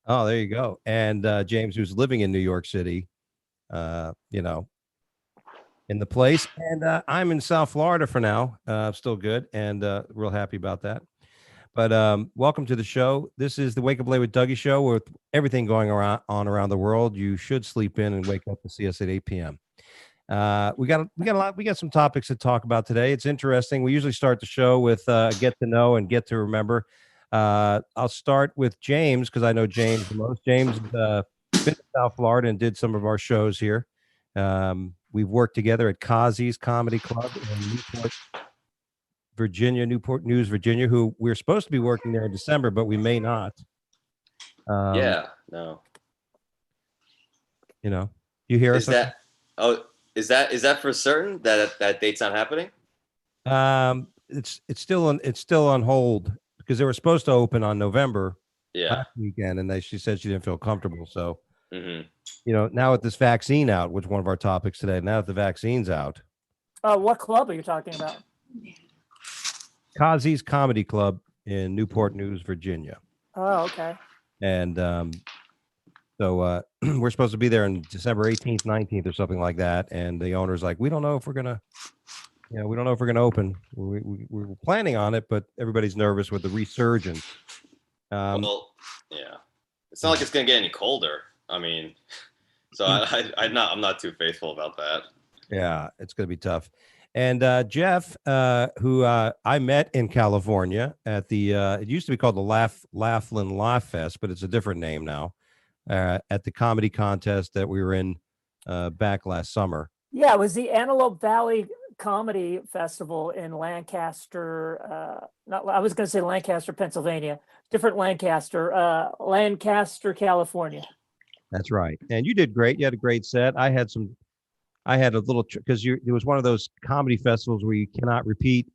Oh, there you go. And James, who's living in New York City, you know, in the place. And I'm in South Florida for now. Still good and real happy about that. But welcome to the show. This is the Wake Up Late with Dougie show with everything going around the world. You should sleep in and wake up to see us at 8 p.m. We got a lot. We got some topics to talk about today. It's interesting. We usually start the show with get to know and get to remember. I'll start with James because I know James the most. James been to South Florida and did some of our shows here. We've worked together at Kazi's Comedy Club in Newport News, Virginia, who we're supposed to be working there in December, but we may not. No. You hear us? Is that for certain that date's not happening? It's still on hold because they were supposed to open on November last weekend, and she said she didn't feel comfortable. So, now with this vaccine out, which one of our topics today, now that the vaccine's out. What club are you talking about? Kazi's Comedy Club in Newport News, Virginia. Oh, okay. And so we're supposed to be there on December 18th, 19th or something like that. And the owner's like, we don't know if we're going to, open. We were planning on it, but everybody's nervous with the resurgence. It's not like it's going to get any colder. I mean, so I'm not too faithful about that. Yeah, it's going to be tough. And Jeff, who I met in California at the, it used to be called the Laughlin Laugh Fest, but it's a different name now, at the comedy contest that we were in back last summer. Yeah, it was the Antelope Valley Comedy Festival in Lancaster. I was going to say Lancaster, Pennsylvania. Different Lancaster, California. That's right. And you did great. You had a great set. I had a little, because it was one of those comedy festivals where you cannot repeat,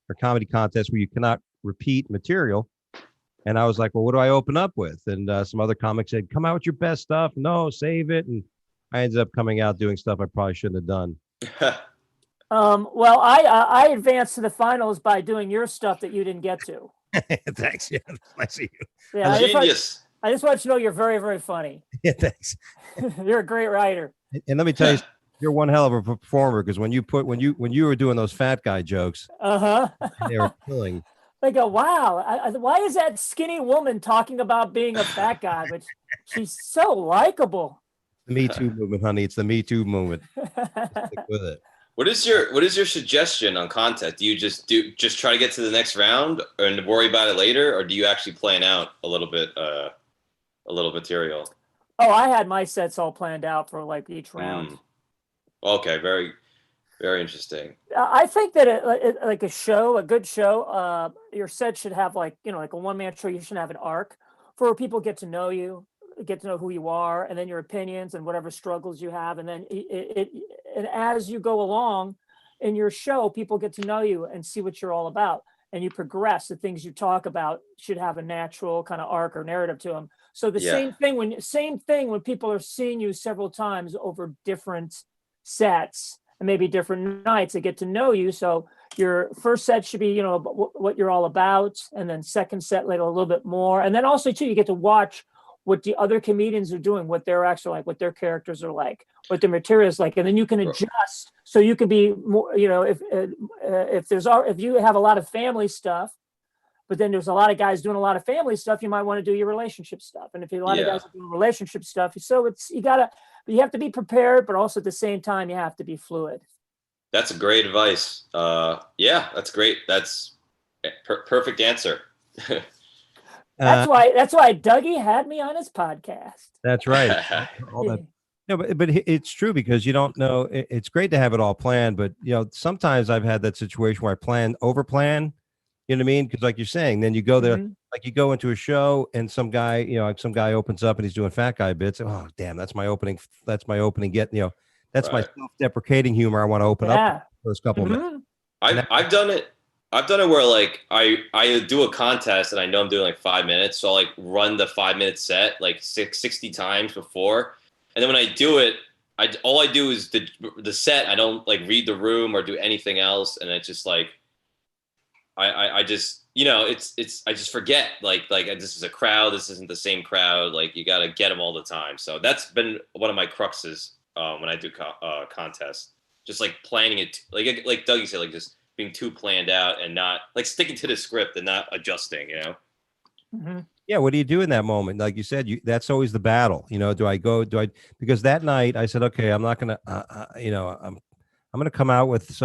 or comedy contests where you cannot repeat material. And I was like, well, what do I open up with? And some other comics said, come out with your best stuff. No, save it. And I ended up coming out doing stuff I probably shouldn't have done. Well, I advanced to the finals by doing your stuff that you didn't get to. Thanks. Yeah, I see you. Yeah, genius. I just want you to know you're very, very funny. Yeah, thanks. You're a great writer. And let me tell you, you're one hell of a performer because when you were doing those fat guy jokes, they were killing. They go, wow, why is that skinny woman talking about being a fat guy? But she's so likable. The Me Too movement, honey. It's the Me Too movement. Stick with it. What is your suggestion on content? Do you just try to get to the next round and worry about it later, or do you actually plan out a little material? Oh, I had my sets all planned out for like each round. Okay, very, very interesting. I think that like a good show, your set should have like a one-man show. You should have an arc for people get to know you, get to know who you are, and then your opinions and whatever struggles you have, and then and as you go along in your show, people get to know you and see what you're all about, and you progress. The things you talk about should have a natural kind of arc or narrative to them. So the same thing when people are seeing you several times over different sets and maybe different nights, they get to know you. So your first set should be what you're all about, and then second set like a little bit more, and then also too you get to watch what the other comedians are doing, what they're actually like, what their characters are like, what their material is like, and then you can adjust so you can be more. If you have a lot of family stuff, but then there's a lot of guys doing a lot of family stuff, you might want to do your relationship stuff. And if a lot of guys are doing relationship stuff, so you have to be prepared, but also at the same time, you have to be fluid. That's great advice. That's great. That's perfect answer. That's why Dougie had me on his podcast. That's right. No, but it's true because you don't know. It's great to have it all planned, but sometimes I've had that situation where I over plan. You know what I mean? Because like you're saying, then you go there, like you go into a show and some guy opens up and he's doing fat guy bits. Oh, damn, that's my opening. That's my opening. That's my self-deprecating humor. I want to open up those couple of minutes. I've done it. I've done it where like I do a contest and I know I'm doing like 5 minutes. So I'll like run the 5-minute set like 60 times before. And then when I do it, all I do is the set. I don't like read the room or do anything else. And it's just like, I just it's I just forget like this is a crowd. This isn't the same crowd. Like you got to get them all the time. So that's been one of my cruxes when I do contests. Just like planning it, like Dougie said, like just being too planned out and not like sticking to the script and not adjusting. Mm-hmm. Yeah, what do you do in that moment? Like you said, that's always the battle. Do I go? Because that night I said, okay, I'm not gonna. I'm gonna come out with.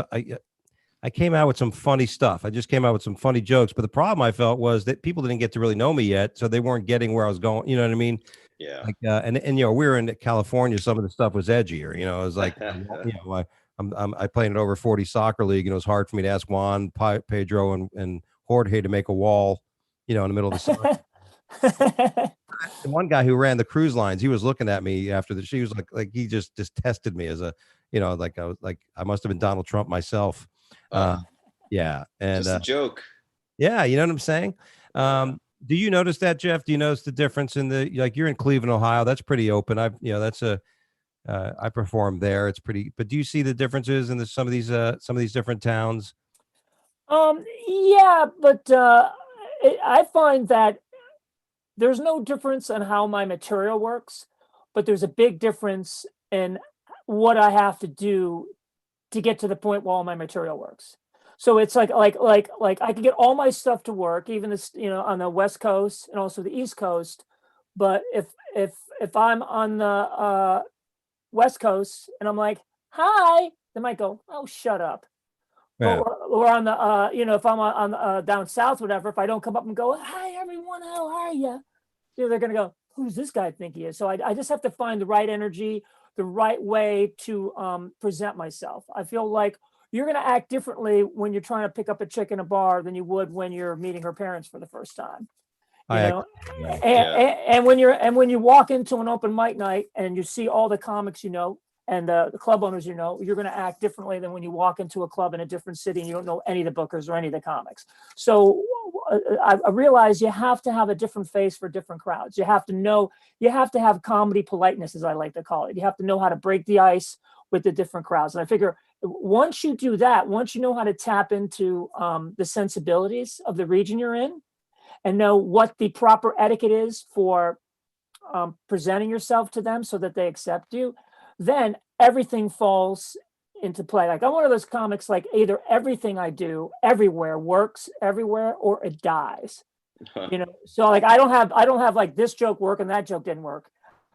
I came out with some funny stuff. I just came out with some funny jokes. But the problem I felt was that people didn't get to really know me yet, so they weren't getting where I was going. You know what I mean? Yeah. Like, and we were in California. Some of the stuff was edgier. It was like, I played in over 40 soccer league, and it was hard for me to ask Juan, Pedro, and Jorge to make a wall, in the middle of the soccer. The one guy who ran the cruise lines, he was looking at me after she was like he just tested me as a, like I was like I must have been Donald Trump myself. Yeah, and just a joke. Yeah, you know what I'm saying. Do you notice that, Jeff? Do you notice the difference in you're in Cleveland, Ohio? That's pretty open. I performed there. It's pretty. But do you see the differences in some of these different towns? Yeah, but I find that there's no difference in how my material works, but there's a big difference in what I have to do to get to the point where all my material works. So it's like I can get all my stuff to work, even this, on the West Coast and also the East Coast. But if I'm on the West Coast and I'm like, hi, they might go, oh, shut up. Yeah. Or on the if I'm on down south, whatever, if I don't come up and go, hi everyone, how are you? They're gonna go, who's this guy think he is? So I just have to find the right energy, the right way to present myself. I feel like you're gonna act differently when you're trying to pick up a chick in a bar than you would when you're meeting her parents for the first time. And when you walk into an open mic night and you see all the comics and the club owners, you're going to act differently than when you walk into a club in a different city and you don't know any of the bookers or any of the comics. So I realize you have to have a different face for different crowds. You have to have comedy politeness, as I like to call it. You have to know how to break the ice with the different crowds. And I figure once you do that, once you know how to tap into the sensibilities of the region you're in and know what the proper etiquette is for presenting yourself to them so that they accept you, then everything falls into play. Like I'm one of those comics, like either everything I do everywhere works everywhere or it dies. So like I don't have like this joke work and that joke didn't work.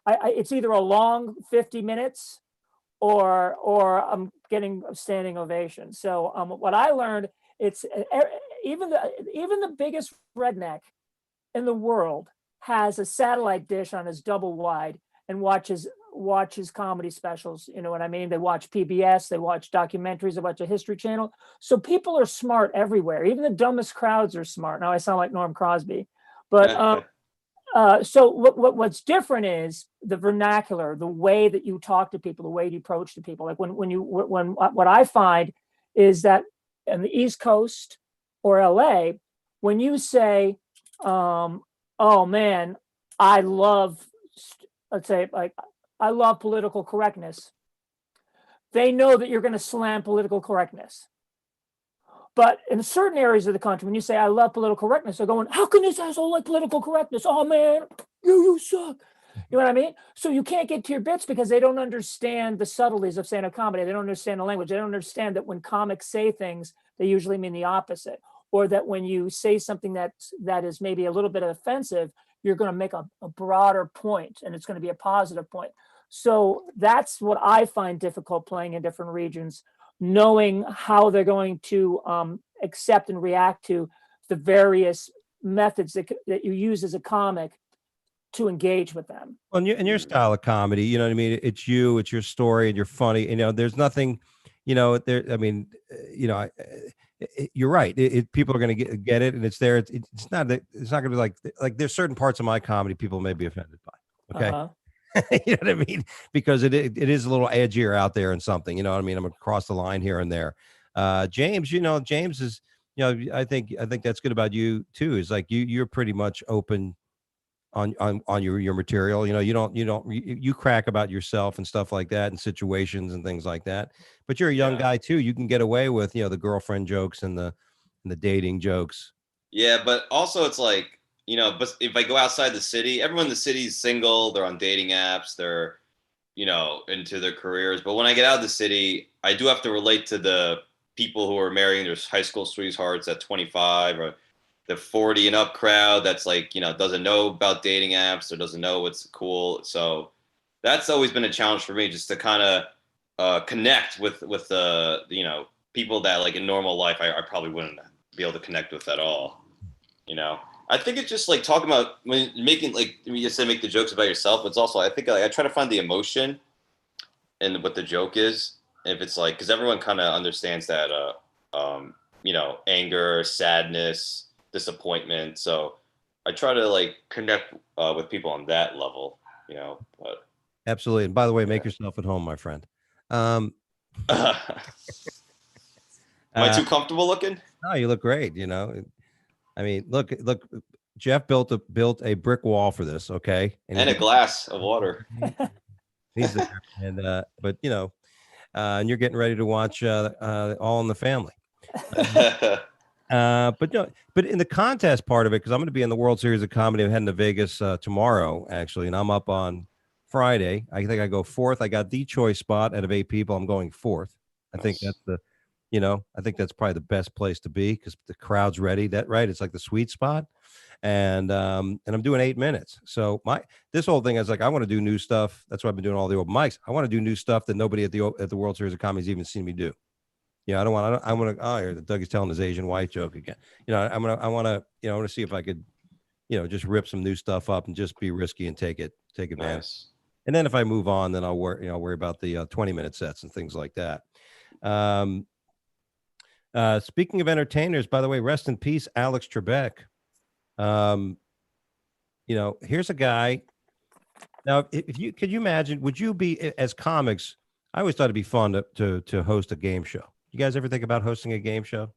It's either a long 50 minutes or I'm getting a standing ovation. So what I learned, it's even the biggest redneck in the world has a satellite dish on his double wide and watches comedy specials. You know what I mean? They watch PBS, they watch documentaries, they watch a History Channel. So people are smart everywhere. Even the dumbest crowds are smart. Now I sound like Norm Crosby, but so what's different is the vernacular, the way that you talk to people, the way you approach to people. Like when what I find is that in the East Coast or LA, when you say, oh man, I love, let's say, like, I love political correctness, they know that you're going to slam political correctness. But in certain areas of the country, when you say, I love political correctness, they're going, how can this asshole like political correctness? Oh, man, you suck. You know what I mean? So you can't get to your bits because they don't understand the subtleties of stand-up comedy. They don't understand the language. They don't understand that when comics say things, they usually mean the opposite. Or that when you say something that is maybe a little bit offensive, you're going to make a broader point and it's going to be a positive point. So that's what I find difficult playing in different regions, knowing how they're going to accept and react to the various methods that you use as a comic to engage with them. Well, in your style of comedy, you know what I mean? It's your story and you're funny. There's nothing, there. I mean, you're right. People are going to get it, and it's there. It's not going to be like there's certain parts of my comedy people may be offended by. Okay. Uh-huh. You know what I mean? Because it is a little edgier out there and something, you know what I mean? I'm across the line here and there. James, James is, I think that's good about you too. Is like you're pretty much open on your material. You crack about yourself and stuff like that and situations and things like that. But you're a young guy too. You can get away with, the girlfriend jokes and the dating jokes. Yeah, but also it's like, but if I go outside the city, everyone in the city is single, they're on dating apps, they're, into their careers. But when I get out of the city, I do have to relate to the people who are marrying their high school sweethearts at 25, or the 40 and up crowd that's like, doesn't know about dating apps or doesn't know what's cool. So that's always been a challenge for me, just to kind of connect with the, people that like in normal life I probably wouldn't be able to connect with at all. I think it's just like talking about when making, like you said, make the jokes about yourself. It's also, I think, like, I try to find the emotion in what the joke is. If it's like, because everyone kind of understands that, anger, sadness, disappointment. So I try to like connect with people on that level. But Absolutely. And by the way, make yourself at home, my friend. Um, am I too comfortable looking? no, you look great. I mean, look. Jeff built a brick wall for this. Okay, And a glass of water. he's there, and but and you're getting ready to watch All in the Family. But in the contest part of it, because I'm going to be in the World Series of Comedy. I'm heading to Vegas tomorrow, actually, and I'm up on Friday. I think I go fourth. I got the choice spot out of 8 people. I'm going fourth. I think that's I think that's probably the best place to be because the crowd's ready. It's like the sweet spot. And I'm doing 8 minutes. So this whole thing is like, I want to do new stuff. That's why I've been doing all the open mics. I want to do new stuff that nobody at the World Series of Comedy has even seen me do. I want to. Oh, here Dougie's telling his Asian white joke again. I want to see if I could, just rip some new stuff up and just be risky and take advantage. Nice. And then if I move on, then I'll worry about the 20-minute sets and things like that. Speaking of entertainers, by the way, rest in peace, Alex Trebek. Here's a guy. Now, could you imagine, would you be, as comics, I always thought it'd be fun to host a game show. You guys ever think about hosting a game show?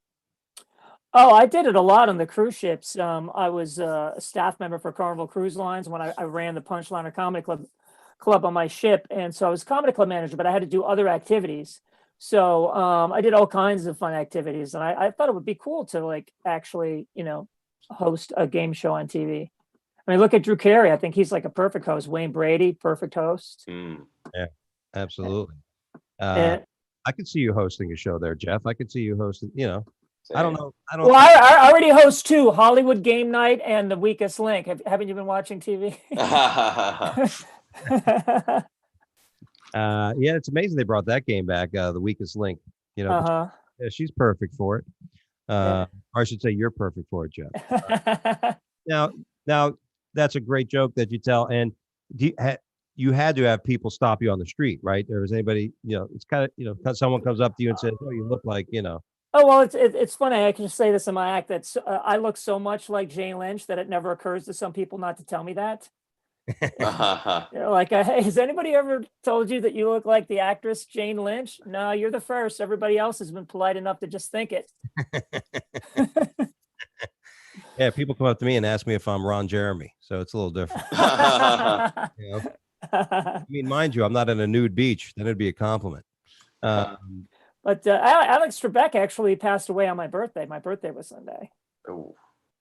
Oh, I did it a lot on the cruise ships. I was a staff member for Carnival Cruise Lines when I ran the Punchliner Comedy Club on my ship. And so I was comedy club manager, but I had to do other activities. So I did all kinds of fun activities. And I thought it would be cool to like actually, host a game show on TV. I mean, look at Drew Carey. I think he's like a perfect host. Wayne Brady, perfect host. Yeah, absolutely. I could see you hosting a show there, Jeff. I could see you hosting, I don't know. Well, I already host 2, Hollywood Game Night and The Weakest Link. Haven't you been watching TV? Yeah, it's amazing they brought that game back, The Weakest Link. Yeah, she's perfect for it. Or I should say you're perfect for it, Jeff. Now that's a great joke that you tell. And you had to have people stop you on the street, right? Or is anybody, it's kind of, someone comes up to you and says, "Oh, you look like, Oh, well, it's funny. I can say this in my act that I look so much like Jane Lynch that it never occurs to some people not to tell me that. Like, hey, has anybody ever told you that you look like the actress Jane Lynch? No, you're the first. everybody else has been polite enough to just think it. Yeah, people come up to me and ask me if I'm Ron Jeremy, so it's a little different. I mean, mind you, I'm not in a nude beach. Then it'd be a compliment. But Alex Trebek actually passed away on my birthday. My birthday was Sunday. Oh,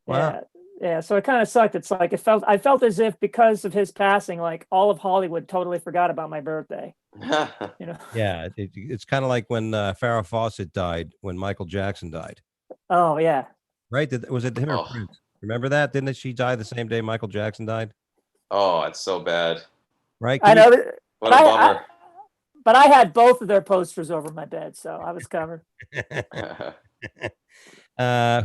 wow. Yeah. So it kind of sucked. It's like I felt as if because of his passing, like all of Hollywood totally forgot about my birthday. Yeah, it's kind of like when Farrah Fawcett died when Michael Jackson died. Oh yeah. Right? Was it him or Prince? Remember that? Didn't she die the same day Michael Jackson died? Oh, it's so bad. Right? I know. What a bummer. But I had both of their posters over my bed, so I was covered.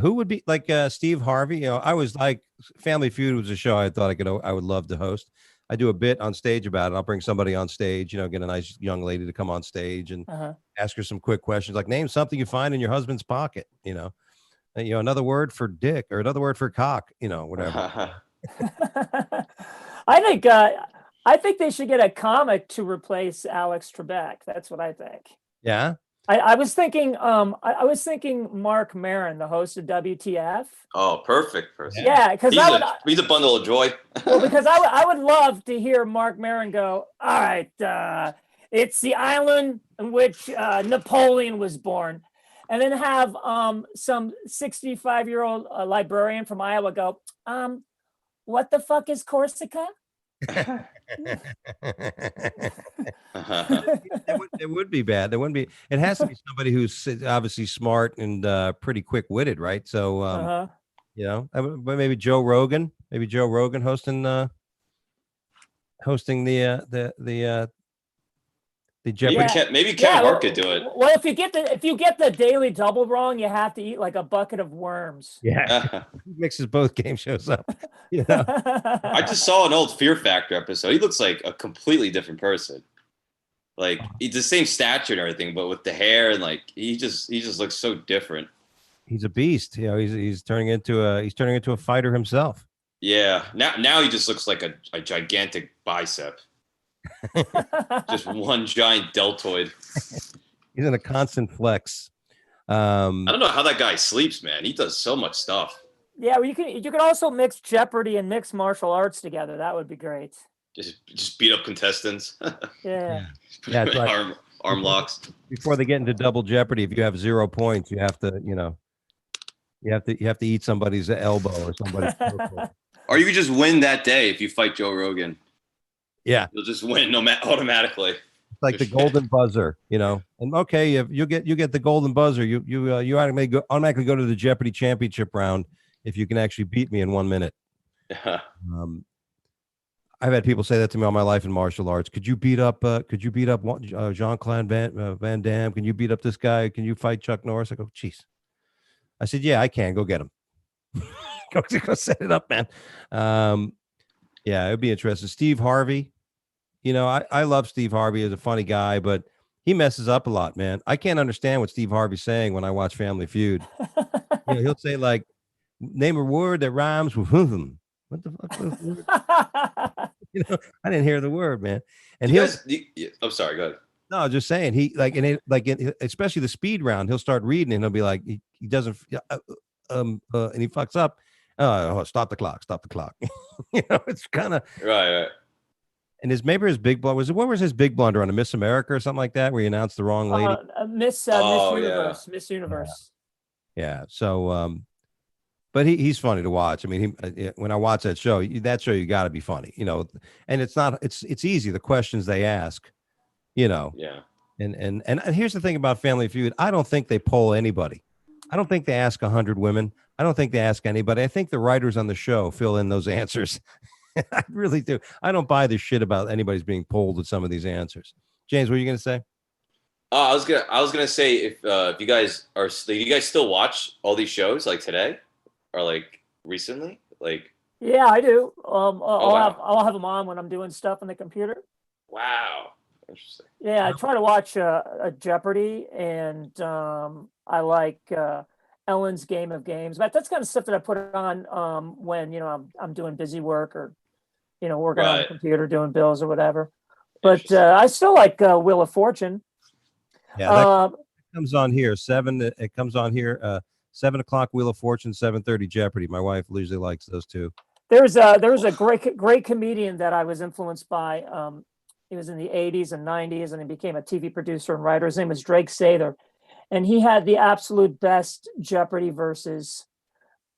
Who would be like Steve Harvey? I was like Family Feud was a show I thought I would love to host. I do a bit on stage about it. I'll bring somebody on stage, get a nice young lady to come on stage and ask her some quick questions, like name something you find in your husband's pocket, another word for dick or another word for cock, whatever. I think they should get a comic to replace Alex Trebek. That's what I think. Yeah. I was thinking Mark Maron, the host of WTF. Oh, perfect person. Yeah, because he's a bundle of joy. Well, because I would love to hear Mark Maron go, all right, it's the island in which Napoleon was born. and then have some 65-year-old librarian from Iowa go, what the fuck is Corsica? It would be bad. There wouldn't be. It has to be somebody who's obviously smart and pretty quick-witted, right? So, but maybe Joe Rogan. Maybe Joe Rogan hosting the Jeopardy. Maybe Kevin Hart could do it. Well, if you get the daily double wrong, you have to eat like a bucket of worms. Yeah, he mixes both game shows up. You know? I just saw an old Fear Factor episode. He looks like a completely different person. Like he's the same stature and everything, but with the hair and like he just looks so different. He's a beast. You know, he's turning into a fighter himself. Yeah. Now he just looks like a gigantic bicep. Just one giant deltoid. He's in a constant flex. I don't know how that guy sleeps, man. He does so much stuff. Yeah, well, you can also mix Jeopardy and mix martial arts together. That would be great. Just beat up contestants. Yeah. Yeah, it's like, arm locks. Before they get into double Jeopardy, if you have 0 points, you have to, you have to eat somebody's elbow or somebody's or you could just win that day if you fight Joe Rogan. Yeah, you'll just win automatically. It's like the golden buzzer, and okay, if you get the golden buzzer, you automatically go to the Jeopardy championship round if you can actually beat me in 1 minute. I've had people say that to me all my life in martial arts. Could you beat up Jean-Claude Van Damme? Can you beat up this guy? Can you fight Chuck Norris? I go, geez. I said, yeah, I can. Go get him. go set it up, man. Yeah, it'd be interesting. Steve Harvey. I love Steve Harvey as a funny guy, but he messes up a lot, man. I can't understand what Steve Harvey's saying when I watch Family Feud. He'll say like, name a word that rhymes with him. What the fuck was the word? I didn't hear the word, man. And I'm sorry, go ahead. No, just saying especially the speed round, he'll start reading and he'll be like, he doesn't, and he fucks up. Stop the clock. It's kind of right. And his big blunder what was his big blunder on a Miss America or something like that, where he announced the wrong lady? Miss Universe. Yeah. Miss Universe. Yeah. So, but he's funny to watch. I mean, when I watch that show, you got to be funny, and it's easy. The questions they ask, Yeah. And here's the thing about Family Feud. I don't think they poll anybody. I don't think they ask 100 women. I don't think they ask anybody. I think the writers on the show fill in those answers. I really do. I don't buy this shit about anybody's being polled with some of these answers. James, what are you going to say? I was gonna say if you guys still watch all these shows like today or like recently, like. Yeah, I do. I'll have them on when I'm doing stuff on the computer. Wow. Interesting. Yeah, I try to watch a Jeopardy, and I like Ellen's Game of Games. But that's kind of stuff that I put on when I'm doing busy work or working on the computer, doing bills or whatever. But I still like Wheel of Fortune. Yeah, that comes on here. It comes on here. 7 o'clock Wheel of Fortune, 7:30 Jeopardy. My wife usually likes those two. There was a great comedian that I was influenced by. He was in the 80s and 90s, and he became a TV producer and writer. His name was Drake Sather, and he had the absolute best Jeopardy versus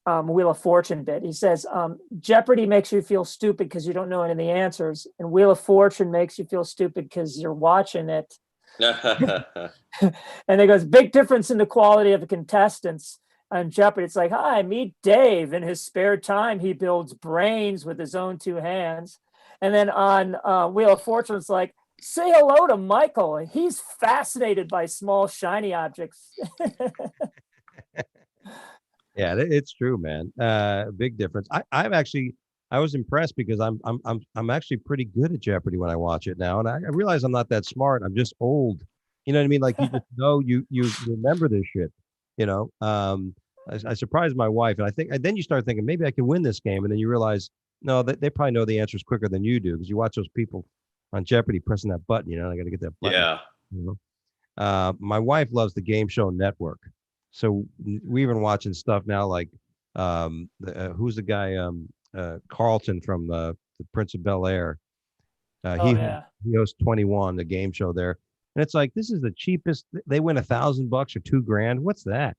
Wheel of Fortune bit. He says, Jeopardy makes you feel stupid because you don't know any of the answers, and Wheel of Fortune makes you feel stupid because you're watching it. And it goes, big difference in the quality of the contestants on Jeopardy. It's like, hi, meet Dave. In his spare time, he builds brains with his own 2 hands. And then on Wheel of Fortune, it's like, say hello to Michael. He's fascinated by small, shiny objects. Yeah, it's true, man. Big difference. I was impressed because I'm actually pretty good at Jeopardy when I watch it now, and I realize I'm not that smart. I'm just old. You know what I mean? Like you just know you remember this shit. I surprised my wife, and then you start thinking maybe I can win this game, and then you realize no, they probably know the answers quicker than you do because you watch those people on Jeopardy pressing that button. I got to get that button. Yeah. My wife loves the Game Show Network, so we're even watching stuff now like who's the guy Carlton from the Prince of Bel-Air. He hosts 21, the game show there. And it's like, this is the cheapest. They win $1,000 or $2,000. What's that?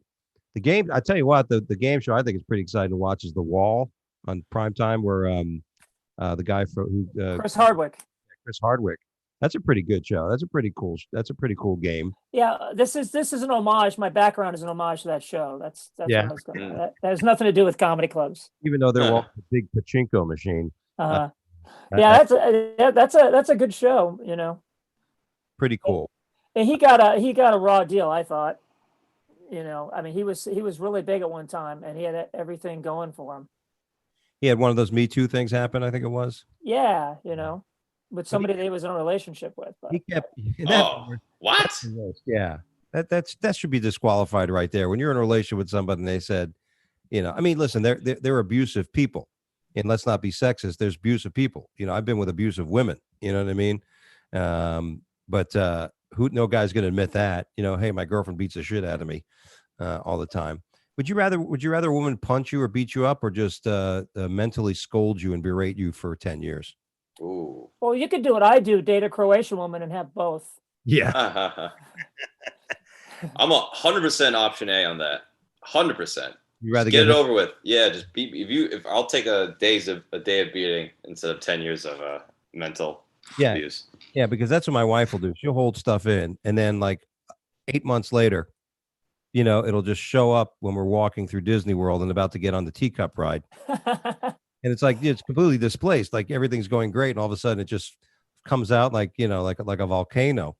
The game, I tell you what, the game show I think is pretty exciting to watch is The Wall on primetime, where the guy from Chris Hardwick. Chris Hardwick. That's a pretty good show. That's a pretty cool game. Yeah, this is an homage. My background is an homage to that show. That's Yeah. what I was gonna. That has nothing to do with comedy clubs. Even though they're a big pachinko machine. Yeah, that's a good show. You know, Pretty cool. and he got a raw deal. I thought. You know, I mean, he was really big at one time, and he had everything going for him. He had one of those Me Too things happen, I think it was. Yeah, you know, with somebody that he was in a relationship with. But. He kept. What? Yeah, that should be disqualified right there. When you're in a relationship with somebody and they said, you know, I mean, listen, they're abusive people, and let's not be sexist. There's abusive people. You know, I've been with abusive women. You know what I mean? But no guy's going to admit that. You know, hey, my girlfriend beats the shit out of me all the time. Would you rather a woman punch you or beat you up, or just mentally scold you and berate you for 10 years? Ooh. Well, you could do what I do: date a Croatian woman and have both. Yeah. I'm 100% option A on that. 100%. You rather get it over with. Yeah, just beat. If I'll take a day of beating instead of 10 years of mental abuse. Yeah, because that's what my wife will do. She'll hold stuff in, and then like 8 months later, you know, it'll just show up when we're walking through Disney World and about to get on the teacup ride. And it's like, it's completely displaced. Like everything's going great. And all of a sudden it just comes out like, you know, like a volcano.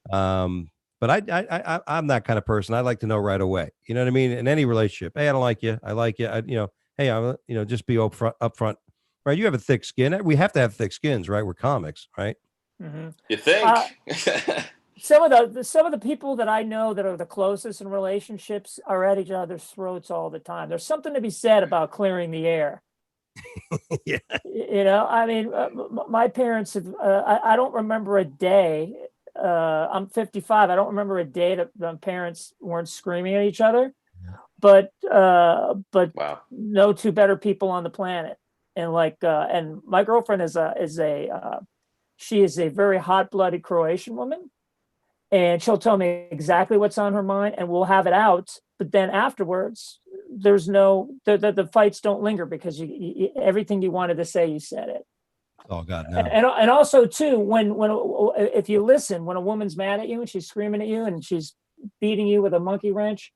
But I'm that kind of person. I like to know right away. You know what I mean? In any relationship, hey, I don't like you. I like you. Hey, just be upfront. Right? You have a thick skin. We have to have thick skins, right? We're comics, right? Mm-hmm. You think? Some of the people that I know that are the closest in relationships are at each other's throats all the time. There's something to be said about clearing the air. Yeah. You know, I mean, my parents have. I don't remember a day. I'm 55. I don't remember a day that my parents weren't screaming at each other. But Wow. no two better people on the planet. And and my girlfriend she is a very hot-blooded Croatian woman, and she'll tell me exactly what's on her mind, and we'll have it out. But then afterwards, there's the fights don't linger because you everything you wanted to say, you said it. Oh God, no. And also too, when if you listen, when a woman's mad at you and she's screaming at you and she's beating you with a monkey wrench,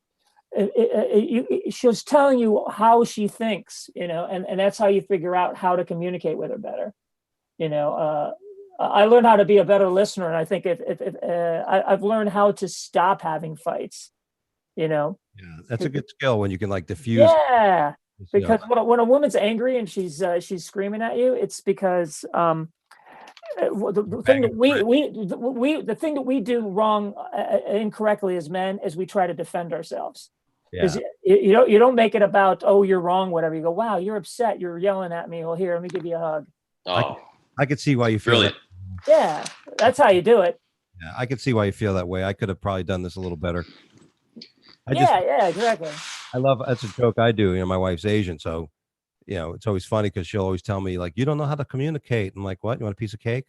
she's telling you how she thinks, you know, and that's how you figure out how to communicate with her better. You know, I learned how to be a better listener, and I think I've learned how to stop having fights. You know, yeah, that's a good skill when you can like diffuse. Yeah, because when a woman's angry and she's screaming at you, it's because the thing that we do wrong incorrectly as men is we try to defend ourselves. Yeah. You don't make it about, oh, you're wrong, whatever. You go, wow, you're upset, you're yelling at me. Well, here, let me give you a hug. Oh, I could see why you feel brilliant. that. Yeah, that's how you do it. Yeah, I could see why you feel that way. I could have probably done this a little better. Yeah, exactly. That's a joke I do. You know, my wife's Asian, so you know, it's always funny because she'll always tell me like, "You don't know how to communicate." I'm like, "What? You want a piece of cake?"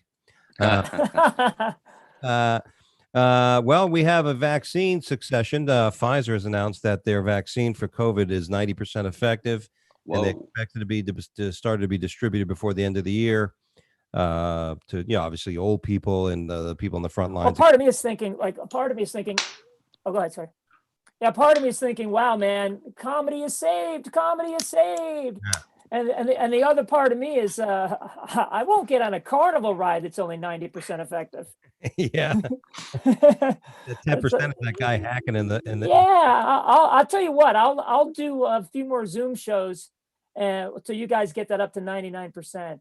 Well, we have a vaccine succession. Pfizer has announced that their vaccine for COVID is 90% effective, and they expect it to be distributed before the end of the year to, you know, obviously old people and the people in the front lines. Well, part of me is thinking, oh, go ahead, sorry. Yeah, part of me is thinking, wow, man, comedy is saved. Comedy is saved. Yeah. And the other part of me is I won't get on a carnival ride that's only 90% effective. Yeah. The 10% of that guy hacking in the Yeah, I'll tell you what, I'll do a few more Zoom shows so you guys get that up to 99%.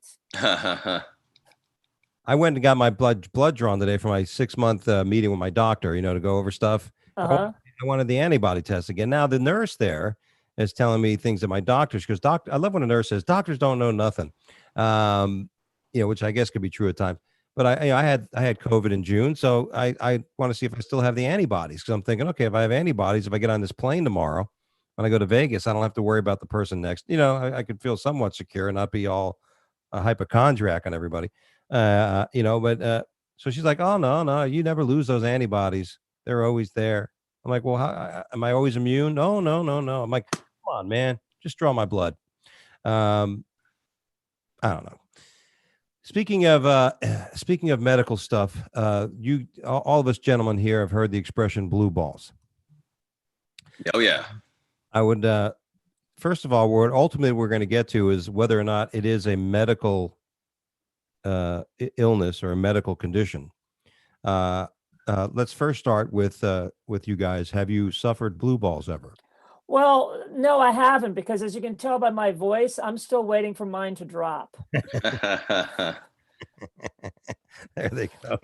I went and got my blood drawn today for my 6-month meeting with my doctor, you know, to go over stuff. I wanted the antibody test again. Now the nurse there is telling me things that my doctors, because I love when a nurse says doctors don't know nothing, you know, which I guess could be true at times. But I had COVID in June, so I want to see if I still have the antibodies, because I'm thinking, okay, if I have antibodies, if I get on this plane tomorrow when I go to Vegas, I don't have to worry about the person next. You know, I could feel somewhat secure and not be all a hypochondriac on everybody. You know, but So she's like, oh, no, you never lose those antibodies. They're always there. I'm like, well, am I always immune? No, no, no, no. I'm like, come on, man, just draw my blood. I don't know. Speaking of speaking of medical stuff, you all of us gentlemen here have heard the expression blue balls. Oh yeah. I would first of all, what ultimately we're going to get to is whether or not it is a medical illness or a medical condition. Let's first start with you guys. Have you suffered blue balls ever? Well, no, I haven't, because as you can tell by my voice, I'm still waiting for mine to drop. There they go.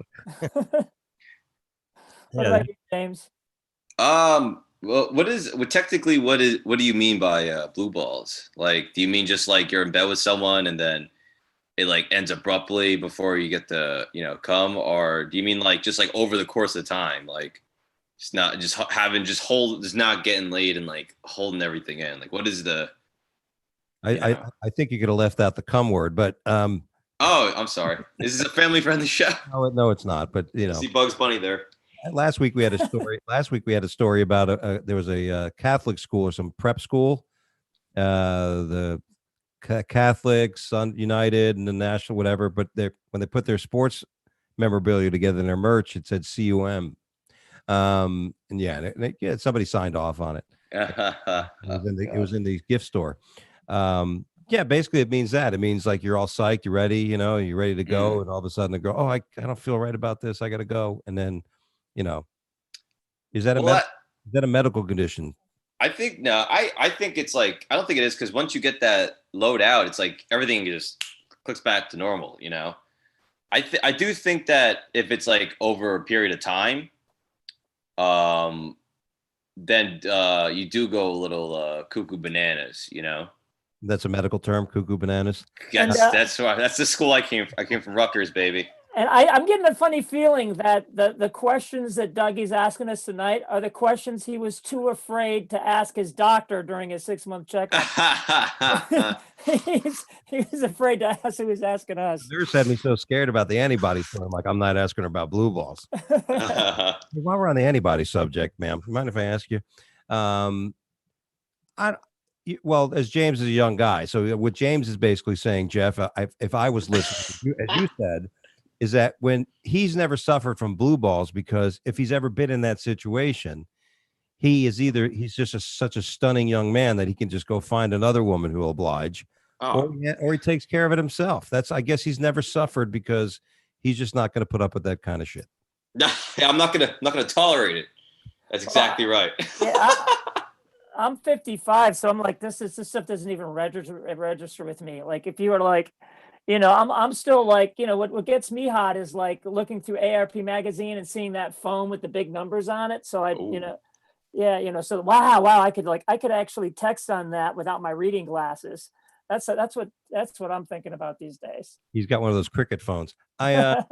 What about you, James? Well, what do you mean by blue balls? Like, do you mean just like you're in bed with someone and then it like ends abruptly before you get to, come? Or do you mean like just like over the course of time, like just not getting laid and like holding everything in? Like, what is the? I think you could have left out the cum word, but oh, I'm sorry. This is a family friendly show. No, it's not. But See Bugs Bunny there. Last week we had a story. About there was a Catholic school or some prep school, the Catholics, United, and the National whatever. But when they put their sports memorabilia together in their merch, it said CUM. And yeah, somebody signed off on it. It was in the gift store. Yeah, basically it means that. It means like you're all psyched, you're ready, you're ready to go, and all of a sudden they go, oh, I don't feel right about this, I gotta go. And then, is that a medical condition? I think no. I think it's like, I don't think it is, because once you get that load out, it's like everything just clicks back to normal. I do think that if it's like over a period of time, then you do go a little cuckoo bananas. That's a medical term, cuckoo bananas. Yes, that's why. That's the school I came from. I came from Rutgers, baby. And I'm getting a funny feeling that the questions that Dougie's asking us tonight are the questions he was too afraid to ask his doctor during his 6-month checkup. he was afraid to ask. He was asking us. The nurse had me so scared about the antibodies. So I'm like, I'm not asking her about blue balls. While we're on the antibody subject, ma'am, mind if I ask you? Well, as James is a young guy, so what James is basically saying, Jeff, if I was listening, as you said, is that when he's never suffered from blue balls, because if he's ever been in that situation, he's just such a stunning young man that he can just go find another woman who will oblige, or he takes care of it himself. I guess he's never suffered because he's just not going to put up with that kind of shit. Yeah, I'm not gonna tolerate it. That's exactly right. Yeah, I'm 55, so I'm like, this stuff doesn't even register with me. Like, if you were like, I'm still like, what gets me hot is like looking through ARP magazine and seeing that phone with the big numbers on it. So so wow, I could actually text on that without my reading glasses. That's what I'm thinking about these days. He's got one of those cricket phones. I'm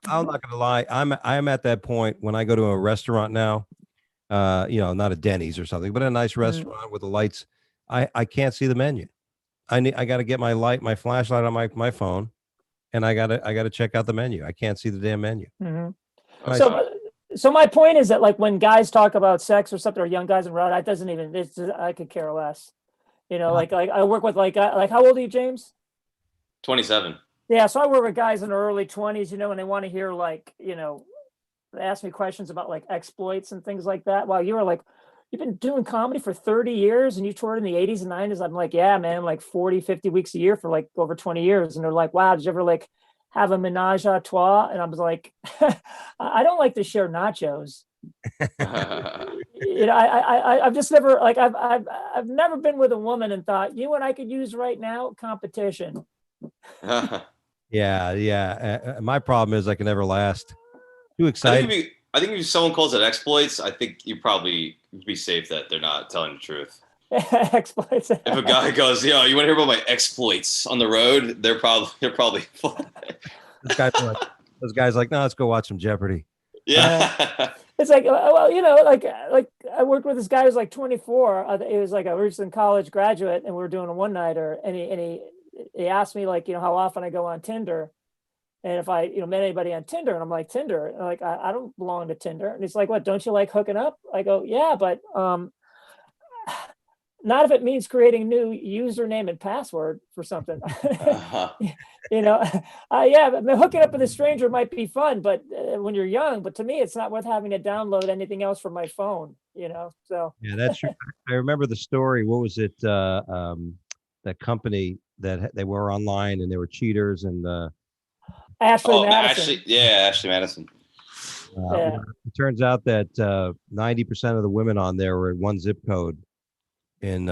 not gonna lie. I'm at that point when I go to a restaurant now, not a Denny's or something, but a nice restaurant with the lights. I can't see the menu. I got to get my flashlight on my phone, and I got to check out the menu. I can't see the damn menu. Mm-hmm. So my point is that, like, when guys talk about sex or something, or young guys in road, I could care less. Like I work with like how old are you, James? 27. Yeah, so I work with guys in their early 20s, and they want to hear like, they ask me questions about like exploits and things like that. Wow, you were like, you've been doing comedy for 30 years and you toured in the 80s and 90s. I'm like, yeah, man, like 40, 50 weeks a year for like over 20 years. And they're like, wow, did you ever like have a menage a trois? And I was like, I don't like to share nachos. I've just never, like, I've never been with a woman and thought, you and I could use right now competition. Yeah. My problem is I can never last. Too excited. I think if someone calls it exploits, I think you probably be safe that they're not telling the truth. Exploits. If a guy goes, you want to hear about my exploits on the road, they're probably those guys like, no, let's go watch some Jeopardy. Yeah. It's like, well, like I worked with this guy who's like 24. He was like a recent college graduate, and we were doing a one-nighter, and he asked me, like, how often I go on Tinder. And if I, met anybody on Tinder and I'm like, Tinder, and I'm like, I don't belong to Tinder. And he's like, what, don't you like hooking up? I go, yeah, but not if it means creating a new username and password for something. Uh-huh. Yeah, but hooking up with a stranger might be fun, but when you're young, but to me, it's not worth having to download anything else from my phone, so. Yeah, that's true. I remember the story. What was it? That company that they were online and they were cheaters and Ashley Oh, Madison. Ashley Madison. Yeah. it turns out that 90% of the women on there were in one zip code in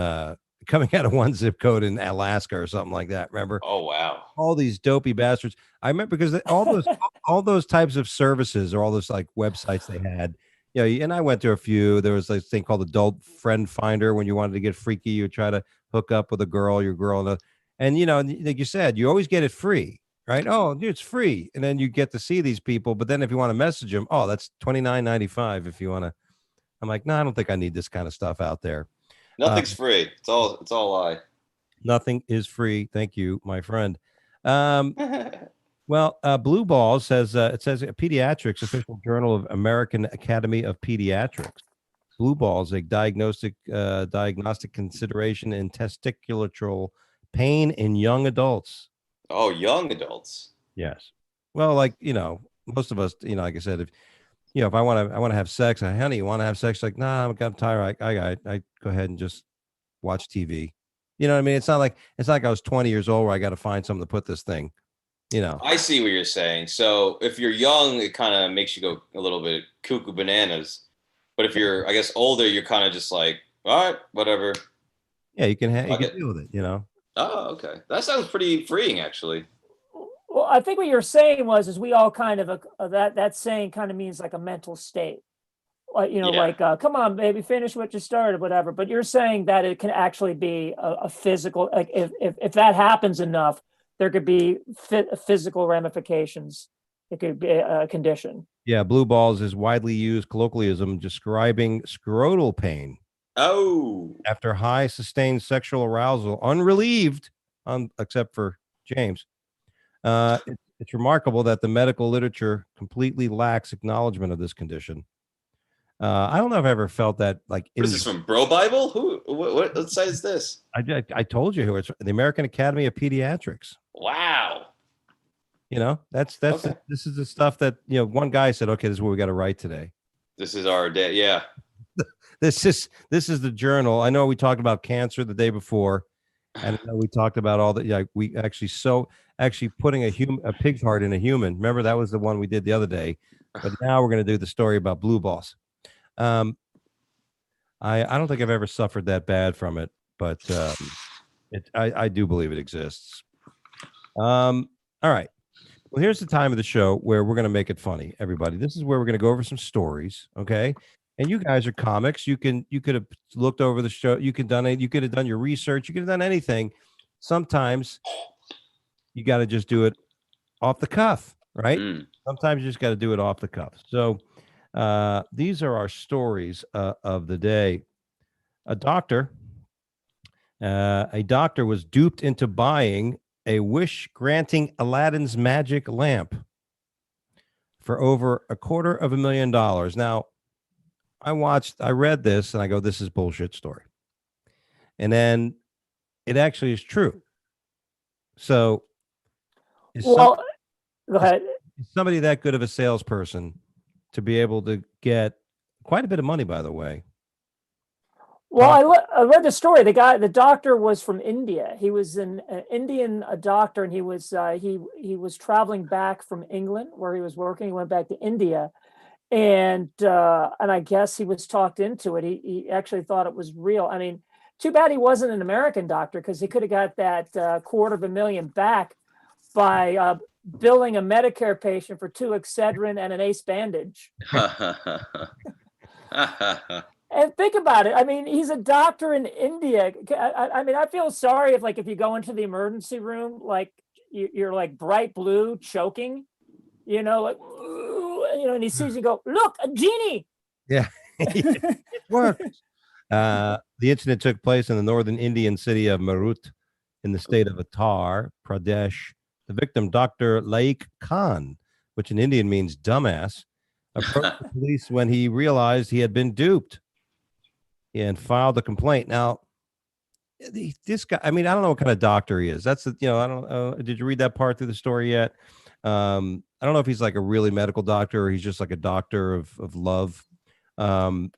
coming out of one zip code in Alaska or something like that. Remember? Oh, wow. All these dopey bastards. I remember because all those types of services or all those like websites they had. And I went to a few. There was this thing called Adult Friend Finder. When you wanted to get freaky, you would try to hook up with your girl, and like you said, you always get it free, right? Oh, dude, it's free, and then you get to see these people. But then if you want to message them, oh, that's $29.95 if you want to. I'm like, no, I don't think I need this kind of stuff out there. Nothing's free. It's all a lie. Nothing is free. Thank you, my friend. Well, Blue Balls says it says Pediatrics, official journal of American Academy of Pediatrics. Blue Balls, a diagnostic consideration in testicular pain in young adults. Oh, young adults. Yes. Well, like most of us, like I said, if I want to have sex, honey, you want to have sex? Like, nah, I'm tired. I go ahead and just watch TV. You know what I mean? It's not like I was 20 years old where I got to find something to put this thing. I see what you're saying. So if you're young, it kind of makes you go a little bit cuckoo bananas. But if you're, I guess, older, you're kind of just like, all right, whatever. Yeah, you can deal with it. Oh, okay. That sounds pretty freeing, actually. Well, I think what you're saying is we all kind of that saying kind of means like a mental state. Like, come on, baby, finish what you started, whatever. But you're saying that it can actually be a physical, like if that happens enough, there could be physical ramifications. It could be a condition. Yeah, blue balls is widely used colloquialism describing scrotal pain. Oh. After high sustained sexual arousal, unrelieved, except for James. It's remarkable that the medical literature completely lacks acknowledgement of this condition. I don't know if I ever felt that like. What is this from Bro Bible? What site is this? I told you who it's the American Academy of Pediatrics. Wow. That's okay. This is the stuff that one guy said, okay, this is what we got to write today. This is our day. Yeah. This is the journal. I know we talked about cancer the day before, and I know we talked about all that. Yeah, we actually putting a pig's heart in a human. Remember that was the one we did the other day. But now we're going to do the story about blue balls. I don't think I've ever suffered that bad from it, but I do believe it exists. All right. Well, here's the time of the show where we're going to make it funny, everybody. This is where we're going to go over some stories, okay? And you guys are comics. You could have looked over the show. You could have done your research. You could have done anything. Sometimes you got to just do it off the cuff, right? Sometimes you just got to do it off the cuff. So these are our stories of the day. A doctor was duped into buying a wish-granting Aladdin's magic lamp for over $250,000. Now, I read this and I go, this is bullshit story. And then it actually is true. So go ahead. Is somebody that good of a salesperson to be able to get quite a bit of money, by the way? Well, I read the story. The doctor was from India. He was an Indian doctor, and he was traveling back from England where he was working. He went back to India, and I guess he was talked into it. He actually thought it was real. I mean, too bad he wasn't an American doctor, because he could have got that $250,000 back by billing a Medicare patient for 2 Excedrin and an Ace bandage. And think about it. I mean, he's a doctor in India. I mean, I feel sorry if you go into the emergency room, like you're like bright blue choking, and he sees you go, look, a genie. Yeah, it works. The incident took place in the northern Indian city of Meerut in the state of Uttar Pradesh The victim, Dr. Laik Khan, which in Indian means dumbass, approached the police when he realized he had been duped and filed a complaint. Now, this guy, I mean, I don't know what kind of doctor he is. That's the, I don't did you read that part through the story yet? I don't know if he's like a really medical doctor or he's just like a doctor of love. The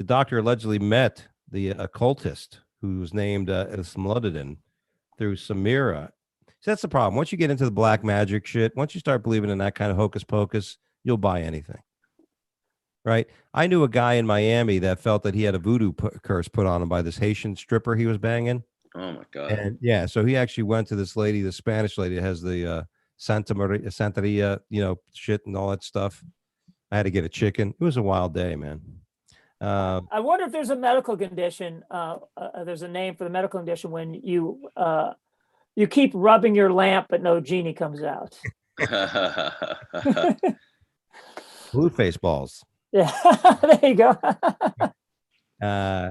doctor allegedly met the occultist who was named Smluddin through Samira. So that's the problem. Once you get into the black magic shit, once you start believing in that kind of hocus pocus, you'll buy anything. Right? I knew a guy in Miami that felt that he had a voodoo curse put on him by this Haitian stripper he was banging. Oh my God. And yeah, so he actually went to this lady, the Spanish lady that has the Santeria, shit and all that stuff. I had to get a chicken. It was a wild day, man. I wonder if there's a medical condition. There's a name for the medical condition when you keep rubbing your lamp, but no genie comes out. Blue face balls. Yeah, there you go.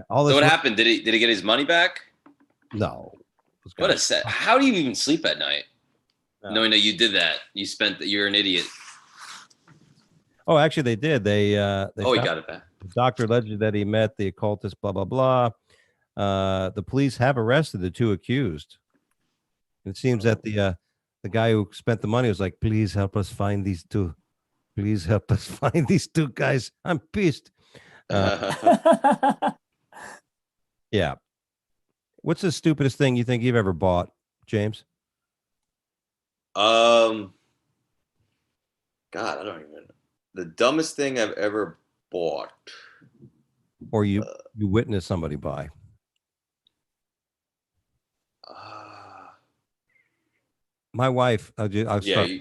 All this. So what happened? Did he get his money back? No. What a set. How do you even sleep at night? No. Knowing that you did that. You're an idiot. Oh, actually they did. They he got it back. The doctor alleged that he met the occultist, blah, blah, blah. The police have arrested the two accused. It seems that the guy who spent the money was like, please help us find these two. Please help us find these two guys. I'm pissed. Yeah. What's the stupidest thing you think you've ever bought, James? God, I don't even know. The dumbest thing I've ever bought. Or you witnessed somebody buy? My wife. Sorry.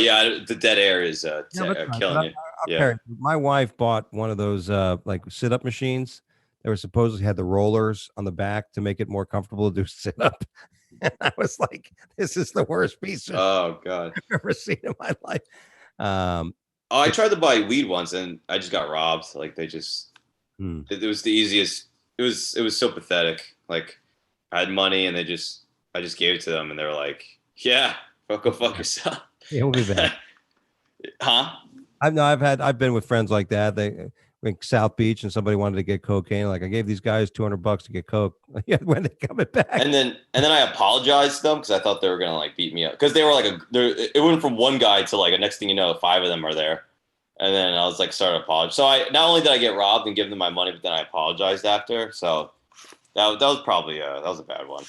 Yeah, the dead air is killing you. My wife bought one of those like sit-up machines. They were supposedly had the rollers on the back to make it more comfortable to do sit-up. And I was like, "This is the worst piece of God I've ever seen in my life." I tried to buy weed once and I just got robbed. Like they just, it was the easiest. It was so pathetic. Like I had money and I just gave it to them and they were like, yeah, go fuck yourself. Yeah, we'll be back. Huh? I've been with friends like that. They went South Beach and somebody wanted to get cocaine. Like I gave these guys $200 to get coke. Yeah, when they coming back. And then I apologized to them because I thought they were gonna like beat me up because they were like it went from one guy to like a next thing you know 5 of them are there, and then I was like started apologizing. So I not only did I get robbed and give them my money, but then I apologized after. So that was probably that was a bad one.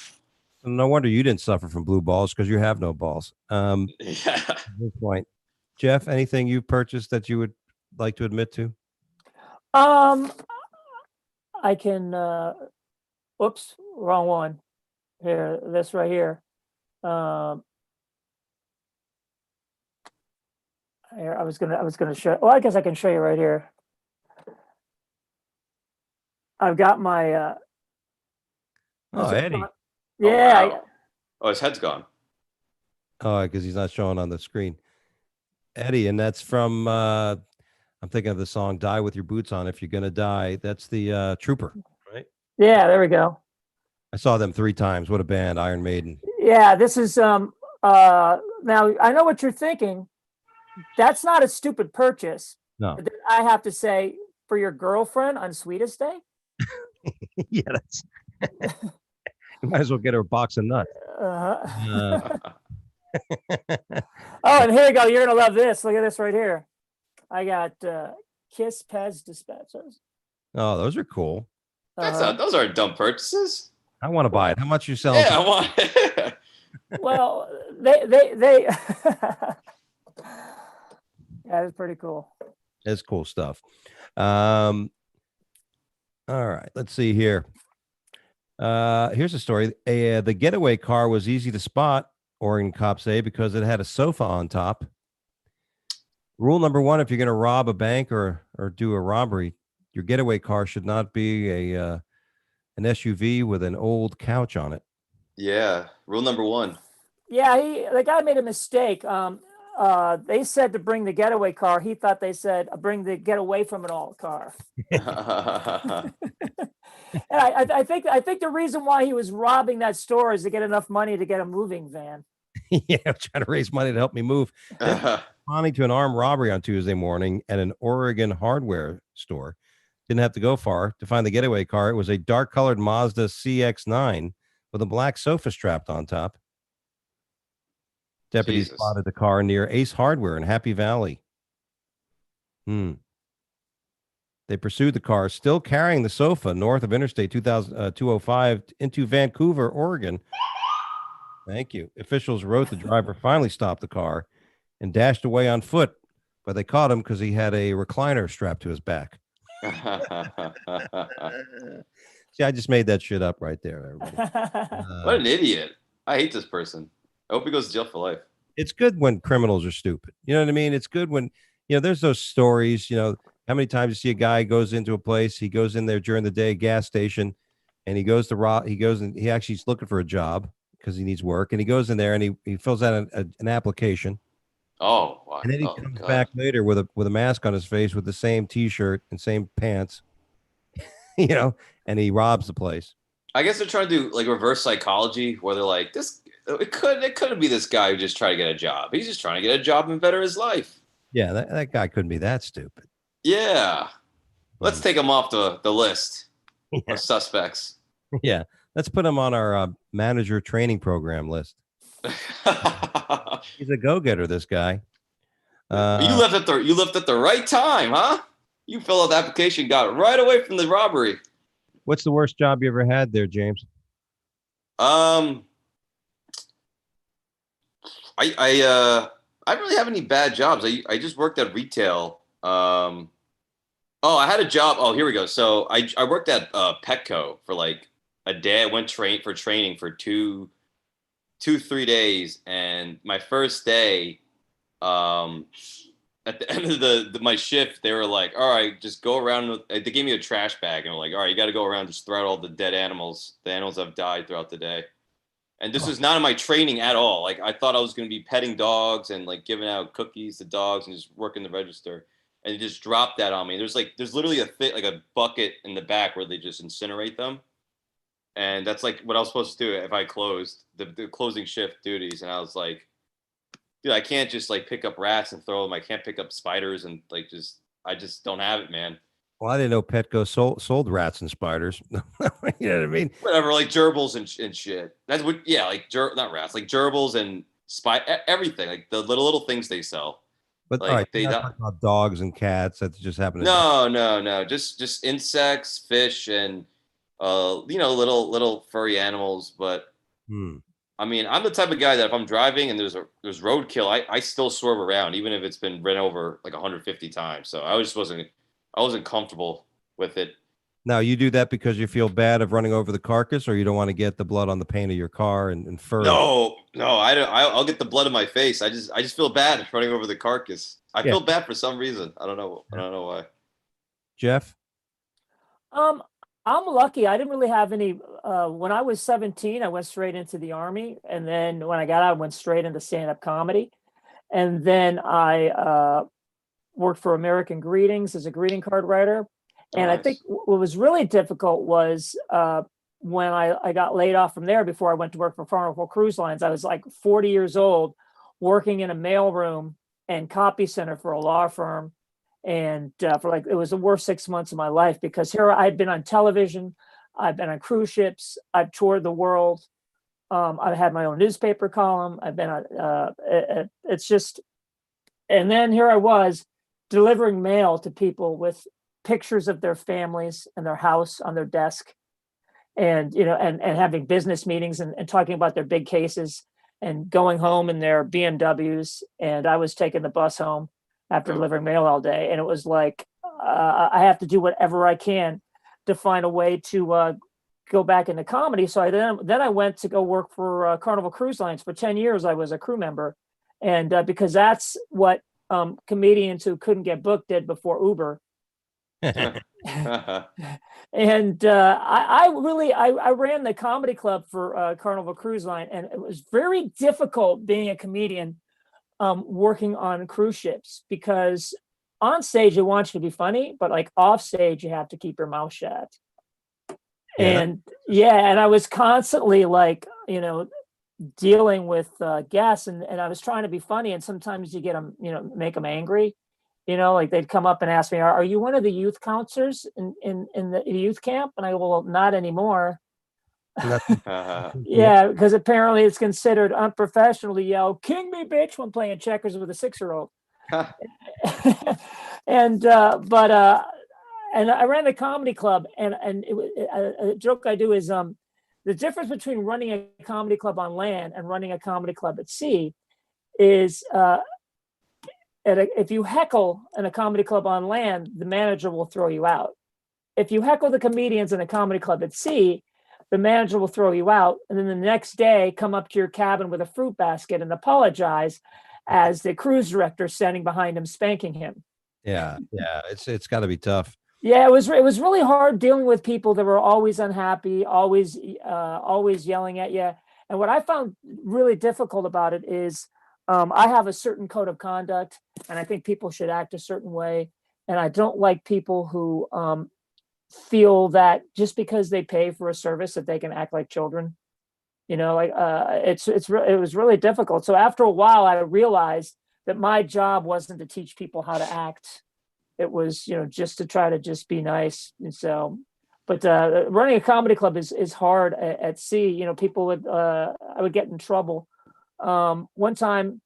No wonder you didn't suffer from blue balls because you have no balls. Yeah. At this point, Jeff, anything you purchased that you would like to admit to? I can. Oops, wrong one. Here, this right here. Here, I was gonna show. Well, I guess I can show you right here. I've got my. Eddie. Yeah. Oh, wow. His head's gone. Oh, because he's not showing on the screen. Eddie, and that's from. I'm thinking of the song "Die with Your Boots On." If you're gonna die, that's the Trooper, right? Yeah, there we go. I saw them 3 times. What a band, Iron Maiden. Yeah, this is now I know what you're thinking. That's not a stupid purchase. No. I have to say, for your girlfriend on Sweetest Day. Yeah, that's. You might as well get her a box of nuts. Oh, and here you go. You're gonna love this. Look at this right here. I got Kiss Pez dispensers. Oh, those are cool. Those aren't dumb purchases. I want to buy it. How much you selling? Yeah, I want it. Well, they that is pretty cool. It's cool stuff. All right, let's see here. Here's a story. The getaway car was easy to spot, Oregon cops say, because it had a sofa on top. Rule number 1, if you're going to rob a bank or do a robbery, your getaway car should not be an SUV with an old couch on it. Yeah, rule number 1. Yeah, the guy made a mistake. They said to bring the getaway car. He thought they said bring the get away from it all car. And I think the reason why he was robbing that store is to get enough money to get a moving van. Yeah, trying to raise money to help me move. Responding to an armed robbery on Tuesday morning at an Oregon hardware store. Didn't have to go far to find the getaway car. It was a dark colored Mazda CX-9 with a black sofa strapped on top. Deputies Jesus. spotted the car near Ace Hardware in Happy Valley. They pursued the car, still carrying the sofa, north of Interstate 205 into Vancouver, Oregon. Thank you. Officials wrote the driver finally stopped the car and dashed away on foot, but they caught him because he had a recliner strapped to his back. See, I just made that shit up right there, everybody. What an idiot. I hate this person. I hope he goes to jail for life. It's good when criminals are stupid. You know what I mean? It's good when, there's those stories, how many times you see a guy goes into a place, he goes in there during the day, gas station, and he goes and he actually is looking for a job because he needs work. And he goes in there and he fills out an application. Oh, wow. And then he comes back later with a mask on his face with the same T-shirt and same pants, and he robs the place. I guess they're trying to do like reverse psychology where they're like, it couldn't be this guy who just tried to get a job. He's just trying to get a job and better his life. Yeah, that guy couldn't be that stupid. Yeah. Let's take him off the list of suspects. Yeah. Let's put him on our manager training program list. He's a go-getter, this guy. You left at the right time, huh? You filled out the application, got it right away from the robbery. What's the worst job you ever had there, James? I don't really have any bad jobs. I just worked at retail. I had a job. Oh, here we go. So I worked at Petco for like a day. I went for training for 3 days. And my first day, at the end of my shift, they were like, all right, just go around. They gave me a trash bag and were like, all right, you got to go around, just throw out all the dead animals. The animals have died throughout the day. And this was not in my training at all. Like I thought I was going to be petting dogs and like giving out cookies to dogs and just working the register. And they just dropped that on me. There's literally a bucket in the back where they just incinerate them. And that's like what I was supposed to do if I closed the closing shift duties. And I was like, dude, I can't just like pick up rats and throw them. I can't pick up spiders and like I just don't have it, man. Well, I didn't know Petco sold rats and spiders. You know what I mean? Whatever, like gerbils and shit. That's what, yeah, like not rats, like gerbils and everything, like the little things they sell. But like, all right, they not talking about dogs and cats. That just happened. No. Just insects, fish, and little furry animals. But I mean, I'm the type of guy that if I'm driving and there's roadkill, I still swerve around, even if it's been run over like 150 times. So I wasn't comfortable with it. Now, you do that because you feel bad of running over the carcass, or you don't want to get the blood on the paint of your car and fur? No, I don't. I'll get the blood in my face. I just feel bad running over the carcass. I feel bad for some reason. I don't know why. Jeff? I'm lucky. I didn't really have any. When I was 17, I went straight into the Army. And then when I got out, I went straight into stand-up comedy. And then I worked for American Greetings as a greeting card writer. And Nice. I think what was really difficult was when I got laid off from there before I went to work for Carnival Cruise Lines. I was like 40 years old, working in a mailroom and copy center for a law firm. And it was the worst 6 months of my life, because here I'd been on television, I've been on cruise ships, I've toured the world, I've had my own newspaper column, I've been on, it's just, and then here I was delivering mail to people with pictures of their families and their house on their desk, and and having business meetings and talking about their big cases, and going home in their BMWs, and I was taking the bus home after delivering mail all day. And it was like, I have to do whatever I can to find a way to go back into comedy. So then I went to go work for Carnival Cruise Lines. For 10 years, I was a crew member. And because that's what comedians who couldn't get booked did before Uber. And I ran the comedy club for Carnival Cruise Line, and it was very difficult being a comedian working on cruise ships, because on stage they want you to be funny, but like off stage you have to keep your mouth shut. And I was constantly like, dealing with guests, and I was trying to be funny, and sometimes you get them, make them angry. Like they'd come up and ask me, "Are you one of the youth counselors in the youth camp?" And I go, "Well, not anymore." Yeah, because apparently it's considered unprofessional to yell "King me, bitch" when playing checkers with a 6-year-old. And and I ran the comedy club, and a joke I do is the difference between running a comedy club on land and running a comedy club at sea is if you heckle in a comedy club on land, the manager will throw you out. If you heckle the comedians in a comedy club at sea, the manager will throw you out, and then the next day come up to your cabin with a fruit basket and apologize as the cruise director standing behind him spanking him. Yeah, it's got to be tough. Yeah, it was really hard dealing with people that were always unhappy, always yelling at you. And what I found really difficult about it is I have a certain code of conduct, and I think people should act a certain way. And I don't like people who feel that just because they pay for a service that they can act like children. It was really difficult. So after a while, I realized that my job wasn't to teach people how to act. It was, just to try to just be nice. And so, but running a comedy club is hard at sea. People would, I would get in trouble. One time,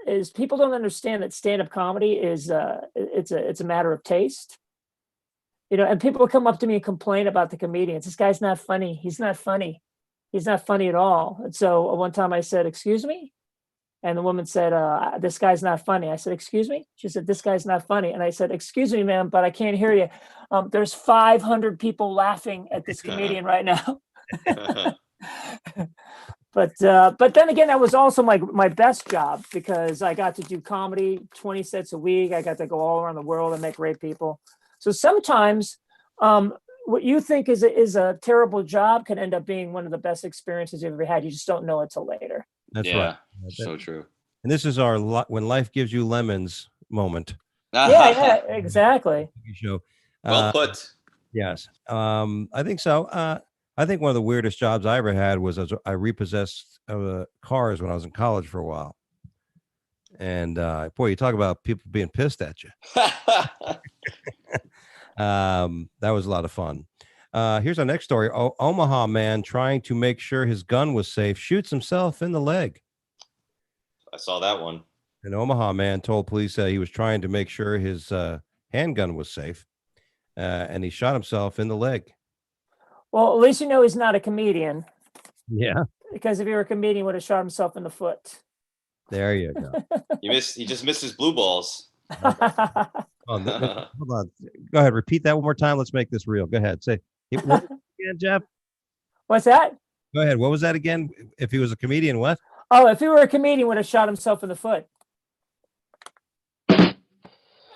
is people don't understand that stand-up comedy is it's a matter of taste. And people would come up to me and complain about the comedians. This guy's not funny. He's not funny. He's not funny at all. And so one time I said, "Excuse me?" And the woman said, "This guy's not funny." I said, "Excuse me?" She said, "This guy's not funny." And I said, "Excuse me, ma'am, but I can't hear you. There's 500 people laughing at this comedian right now." But then again, that was also my best job, because I got to do comedy 20 sets a week. I got to go all around the world and make great people. So sometimes what you think is a terrible job can end up being one of the best experiences you've ever had. You just don't know it till later. That's right. So true. And this is our when life gives you lemons moment. Yeah, exactly. Show. Well put. Yes, I think so. I think one of the weirdest jobs I ever had was I repossessed cars when I was in college for a while. And boy, you talk about people being pissed at you. That was a lot of fun. Here's our next story. Omaha man trying to make sure his gun was safe shoots himself in the leg. I saw that one. An Omaha man told police he was trying to make sure his handgun was safe, and he shot himself in the leg. Well, at least he's not a comedian. Yeah. Because if he were a comedian, he would have shot himself in the foot. There you go. He just missed his blue balls. Hold on. Go ahead. Repeat that one more time. Let's make this real. Go ahead. Say it again, Jeff. What's that? Go ahead. What was that again? If he was a comedian, what? Oh, if he were a comedian, he would have shot himself in the foot.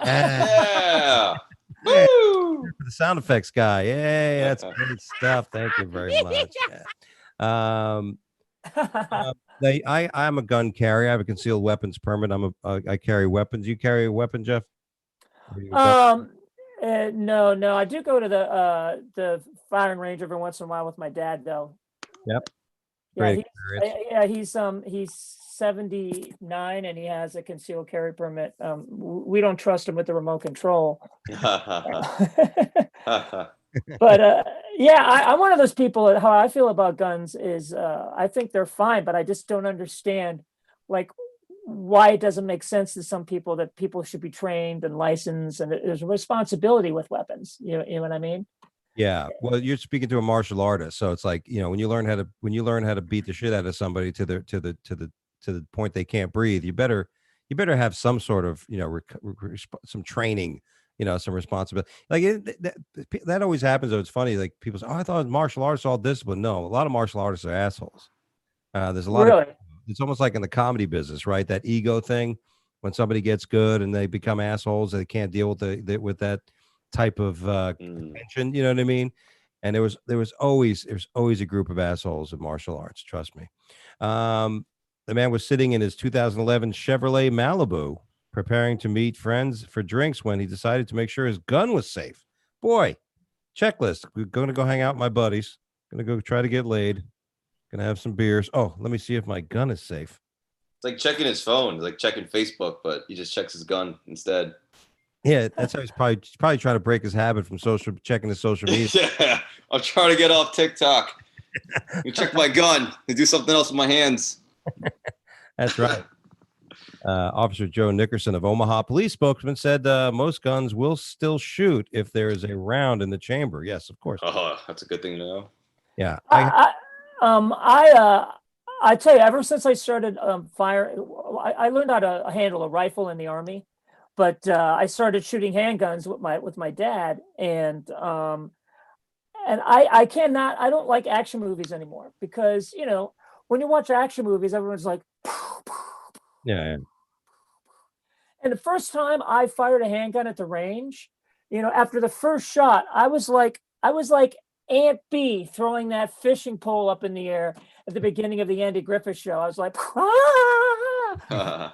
Yeah. Woo! For the sound effects guy. Yay, that's great stuff. Thank you very much. I'm a gun carrier. I have a concealed weapons permit. I carry weapons. You carry a weapon, Jeff? No. I do go to the firing range every once in a while with my dad, though. Yep. He's 79 and he has a concealed carry permit. We don't trust him with the remote control. But I'm one of those people. How I feel about guns is I think they're fine, but I just don't understand why it doesn't make sense to some people that people should be trained and licensed, and there's a responsibility with weapons. You know what I mean? Yeah. Well, you're speaking to a martial artist, so it's like, when you learn how to beat the shit out of somebody to the point they can't breathe, you better have some sort of some training, some responsibility. That always happens. Though it's funny, like people say, "Oh, I thought martial artists are all disciplined." No, a lot of martial artists are assholes. There's a lot of. It's almost like in the comedy business, right? That ego thing. When somebody gets good and they become assholes, they can't deal with that type of convention. You know what I mean? And there's always a group of assholes in martial arts. Trust me. The man was sitting in his 2011 Chevrolet Malibu, preparing to meet friends for drinks when he decided to make sure his gun was safe. Boy, checklist. We're going to go hang out with my buddies. Going to go try to get laid. Gonna have some beers. Oh, let me see if my gun is safe. It's like checking his phone, like checking Facebook, but he just checks his gun instead. Yeah, that's how he's probably trying to break his habit from checking his social media. Yeah, I'm trying to get off TikTok. Let me check my gun and do something else with my hands. That's right. Officer Joe Nickerson of Omaha police spokesman said most guns will still shoot if there is a round in the chamber. Yes, of course. Oh, that's a good thing to know. Yeah. I tell you, ever since I started fire, I learned how to handle a rifle in the Army, but I started shooting handguns with my dad, and I don't like action movies anymore because when you watch action movies, everyone's like, Yeah. and the first time I fired a handgun at the range, after the first shot, I was like Aunt B throwing that fishing pole up in the air at the beginning of the Andy Griffith Show. I was like, ah!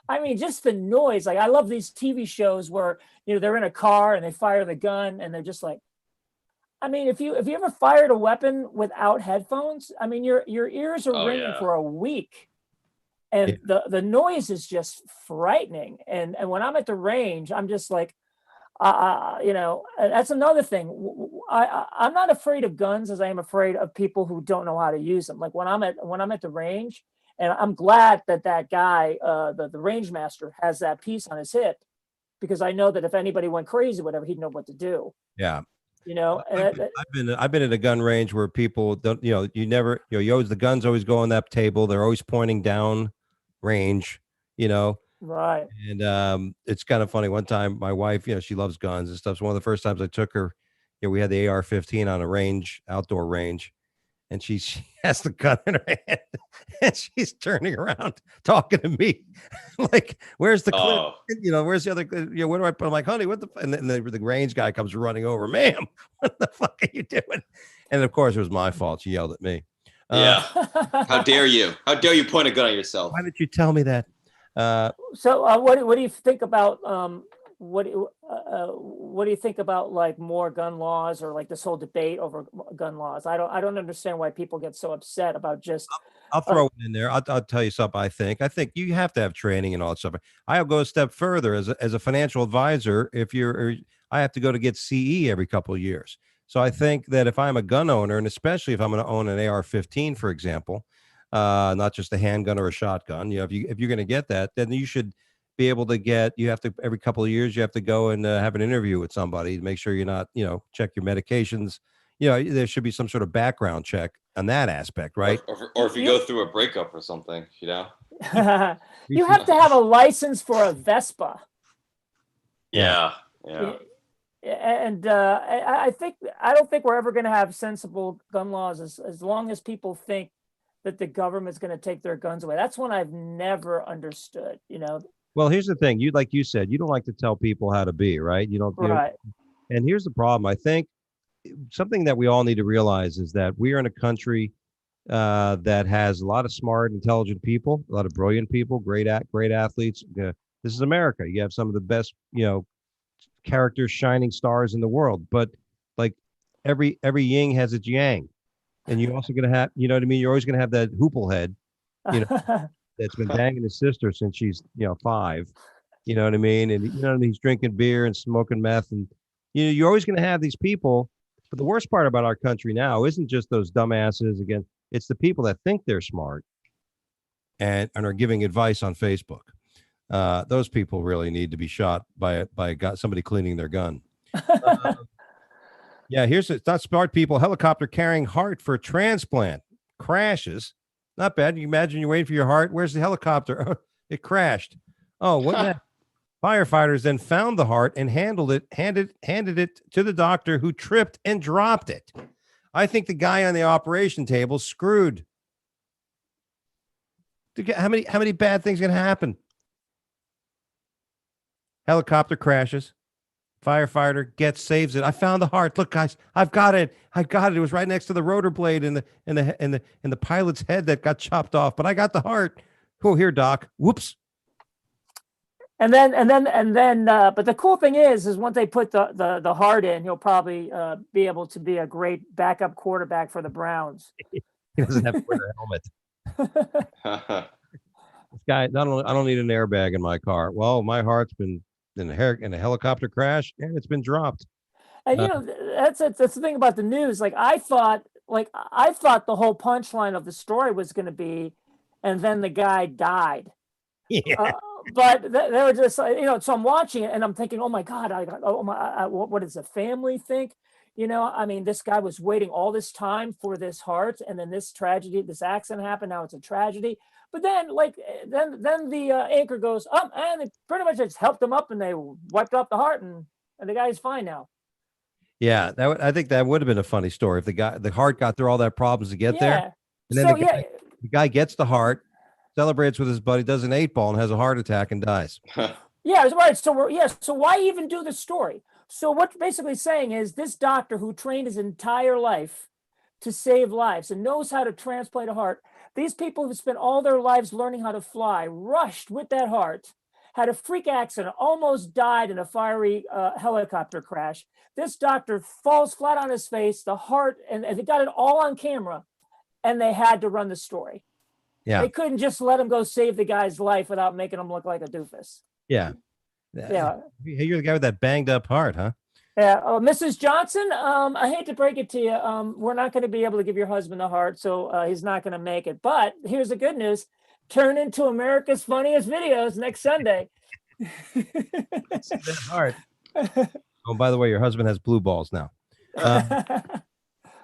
I mean, just the noise. Like, I love these TV shows where they're in a car and they fire the gun and they're just like. I mean, if you ever fired a weapon without headphones, I mean, your ears are ringing for a week, and the noise is just frightening. And when I'm at the range, I'm just like. That's another thing. I'm not afraid of guns as I am afraid of people who don't know how to use them. Like when I'm at the range, and I'm glad that guy, the range master, has that piece on his hip, because I know that if anybody went crazy, whatever, he'd know what to do. Yeah. I've been at a gun range where people don't, you never, the guns always go on that table. They're always pointing down range, Right. And it's kind of funny. One time, my wife, she loves guns and stuff. So one of the first times I took her, we had the AR-15 on a outdoor range, and she has the gun in her hand, and she's turning around talking to me, like, "Where's the clip? Where's the other? Where do I put?" I'm like, "Honey, what the?" And then the range guy comes running over. "Ma'am, what the fuck are you doing?" And of course, it was my fault. She yelled at me. Yeah. How dare you? How dare you point a gun at yourself? Why did you tell me that? So what do you think about what do you think about like more gun laws, or like this whole debate over gun laws? I don't understand why people get so upset about just. I'll throw it in there. I'll tell you something. I think you have to have training and all that stuff. I'll go a step further as a financial advisor. I have to go to get CE every couple of years. So I think that if I'm a gun owner, and especially if I'm going to own an AR-15, for example, not just a handgun or a shotgun, if you're going to get that, then you should be able to you have to, every couple of years, you have to go and have an interview with somebody to make sure you're not, check your medications. There should be some sort of background check on that aspect, right? Or if you go through a breakup or something, you have to have a license for a Vespa. Yeah. And I don't think we're ever going to have sensible gun laws as long as people think that the government's going to take their guns away. That's one I've never understood, Well, here's the thing. Like you said, you don't like to tell people how to be, right? You don't. Right. And here's the problem. I think something that we all need to realize is that we are in a country that has a lot of smart, intelligent people, a lot of brilliant people, great athletes. This is America. You have some of the best, characters, shining stars in the world. But like every yin has its yang, and you're also going to have, you know what I mean? You're always going to have that hoople head, that's been banging his sister since she's 5. You know what I mean? And he's drinking beer and smoking meth, and you're always going to have these people. But the worst part about our country now isn't just those dumbasses. Again, it's the people that think they're smart and are giving advice on Facebook. Those people really need to be shot by somebody cleaning their gun. Yeah, it's not smart people. Helicopter carrying heart for transplant crashes. Not bad. You imagine you're waiting for your heart. Where's the helicopter? It crashed. Oh, what? Firefighters then found the heart and handed it to the doctor, who tripped and dropped it. I think the guy on the operation table screwed. How many bad things can happen? Helicopter crashes. Firefighter saves it. I found the heart. Look, guys, I've got it. It was right next to the rotor blade in the pilot's head that got chopped off. But I got the heart. Oh, here, Doc. Whoops. And then, but the cool thing is once they put the heart in, he'll probably be able to be a great backup quarterback for the Browns. He doesn't have to wear a helmet. This guy, I don't need an airbag in my car. Well, my heart's been in a helicopter crash and it's been dropped. And that's the thing about the news. I thought the whole punchline of the story was going to be, and then the guy died. Yeah. But they were just, so I'm watching it and I'm thinking, oh my God, what does the family think? I mean, this guy was waiting all this time for this heart, and then this tragedy, this accident happened. Now it's a tragedy. But then, then the anchor goes up, and they pretty much just helped him up, and they wiped off the heart, and the guy's fine now. Yeah, I think that would have been a funny story if the heart got through all that problems to get there, and then the guy gets the heart, celebrates with his buddy, does an 8-ball, and has a heart attack and dies. Yeah, right. So why even do the story? So what basically saying is this doctor who trained his entire life to save lives and knows how to transplant a heart, these people who spent all their lives learning how to fly, rushed with that heart, had a freak accident, almost died in a fiery helicopter crash. This doctor falls flat on his face, the heart, and they got it all on camera, and they had to run the story. Yeah. They couldn't just let him go save the guy's life without making him look like a doofus. Yeah. Yeah. Hey, you're the guy with that banged up heart, huh? Yeah. Mrs. Johnson, I hate to break it to you. We're not going to be able to give your husband a heart, so he's not going to make it. But here's the good news. Turn into America's Funniest Videos next Sunday. That heart. Oh, by the way, your husband has blue balls now. One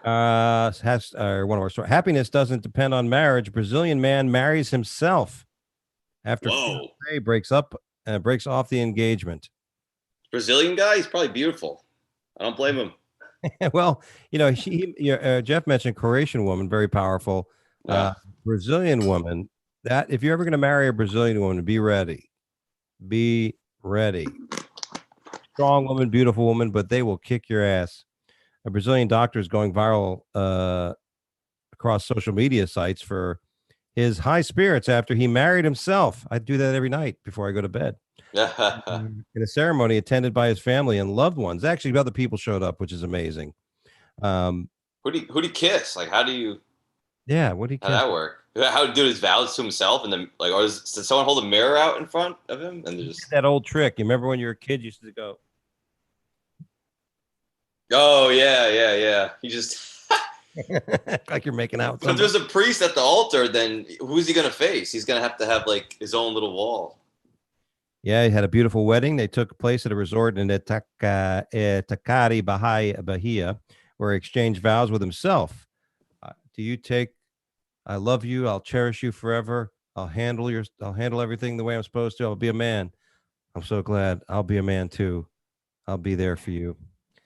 of our stories. Happiness doesn't depend on marriage. Brazilian man marries himself after fiancé breaks off the engagement. Brazilian guy, he's probably beautiful. I don't blame him. Well, Jeff mentioned Croatian woman, very powerful. Brazilian woman. That if you're ever going to marry a Brazilian woman, be ready. Be ready. Strong woman, beautiful woman, but they will kick your ass. A Brazilian doctor is going viral across social media sites for his high spirits after he married himself. I do that every night before I go to bed. In a ceremony attended by his family and loved ones. Actually, other people showed up, which is amazing. Who'd he kiss? Like, how do you? Yeah, what do you? How that work? How to do his vows to himself, and then or did someone hold a mirror out in front of him and just that old trick? You remember when you were a kid, you used to go. Oh yeah. You just like you're making out. But if there's a priest at the altar, then who's he gonna face? He's gonna have to have like his own little wall. Yeah, he had a beautiful wedding. They took place at a resort in Takari, Bahia, where he exchanged vows with himself. Do you take? I love you. I'll cherish you forever. I'll handle everything the way I'm supposed to. I'll be a man. I'm so glad. I'll be a man too. I'll be there for you.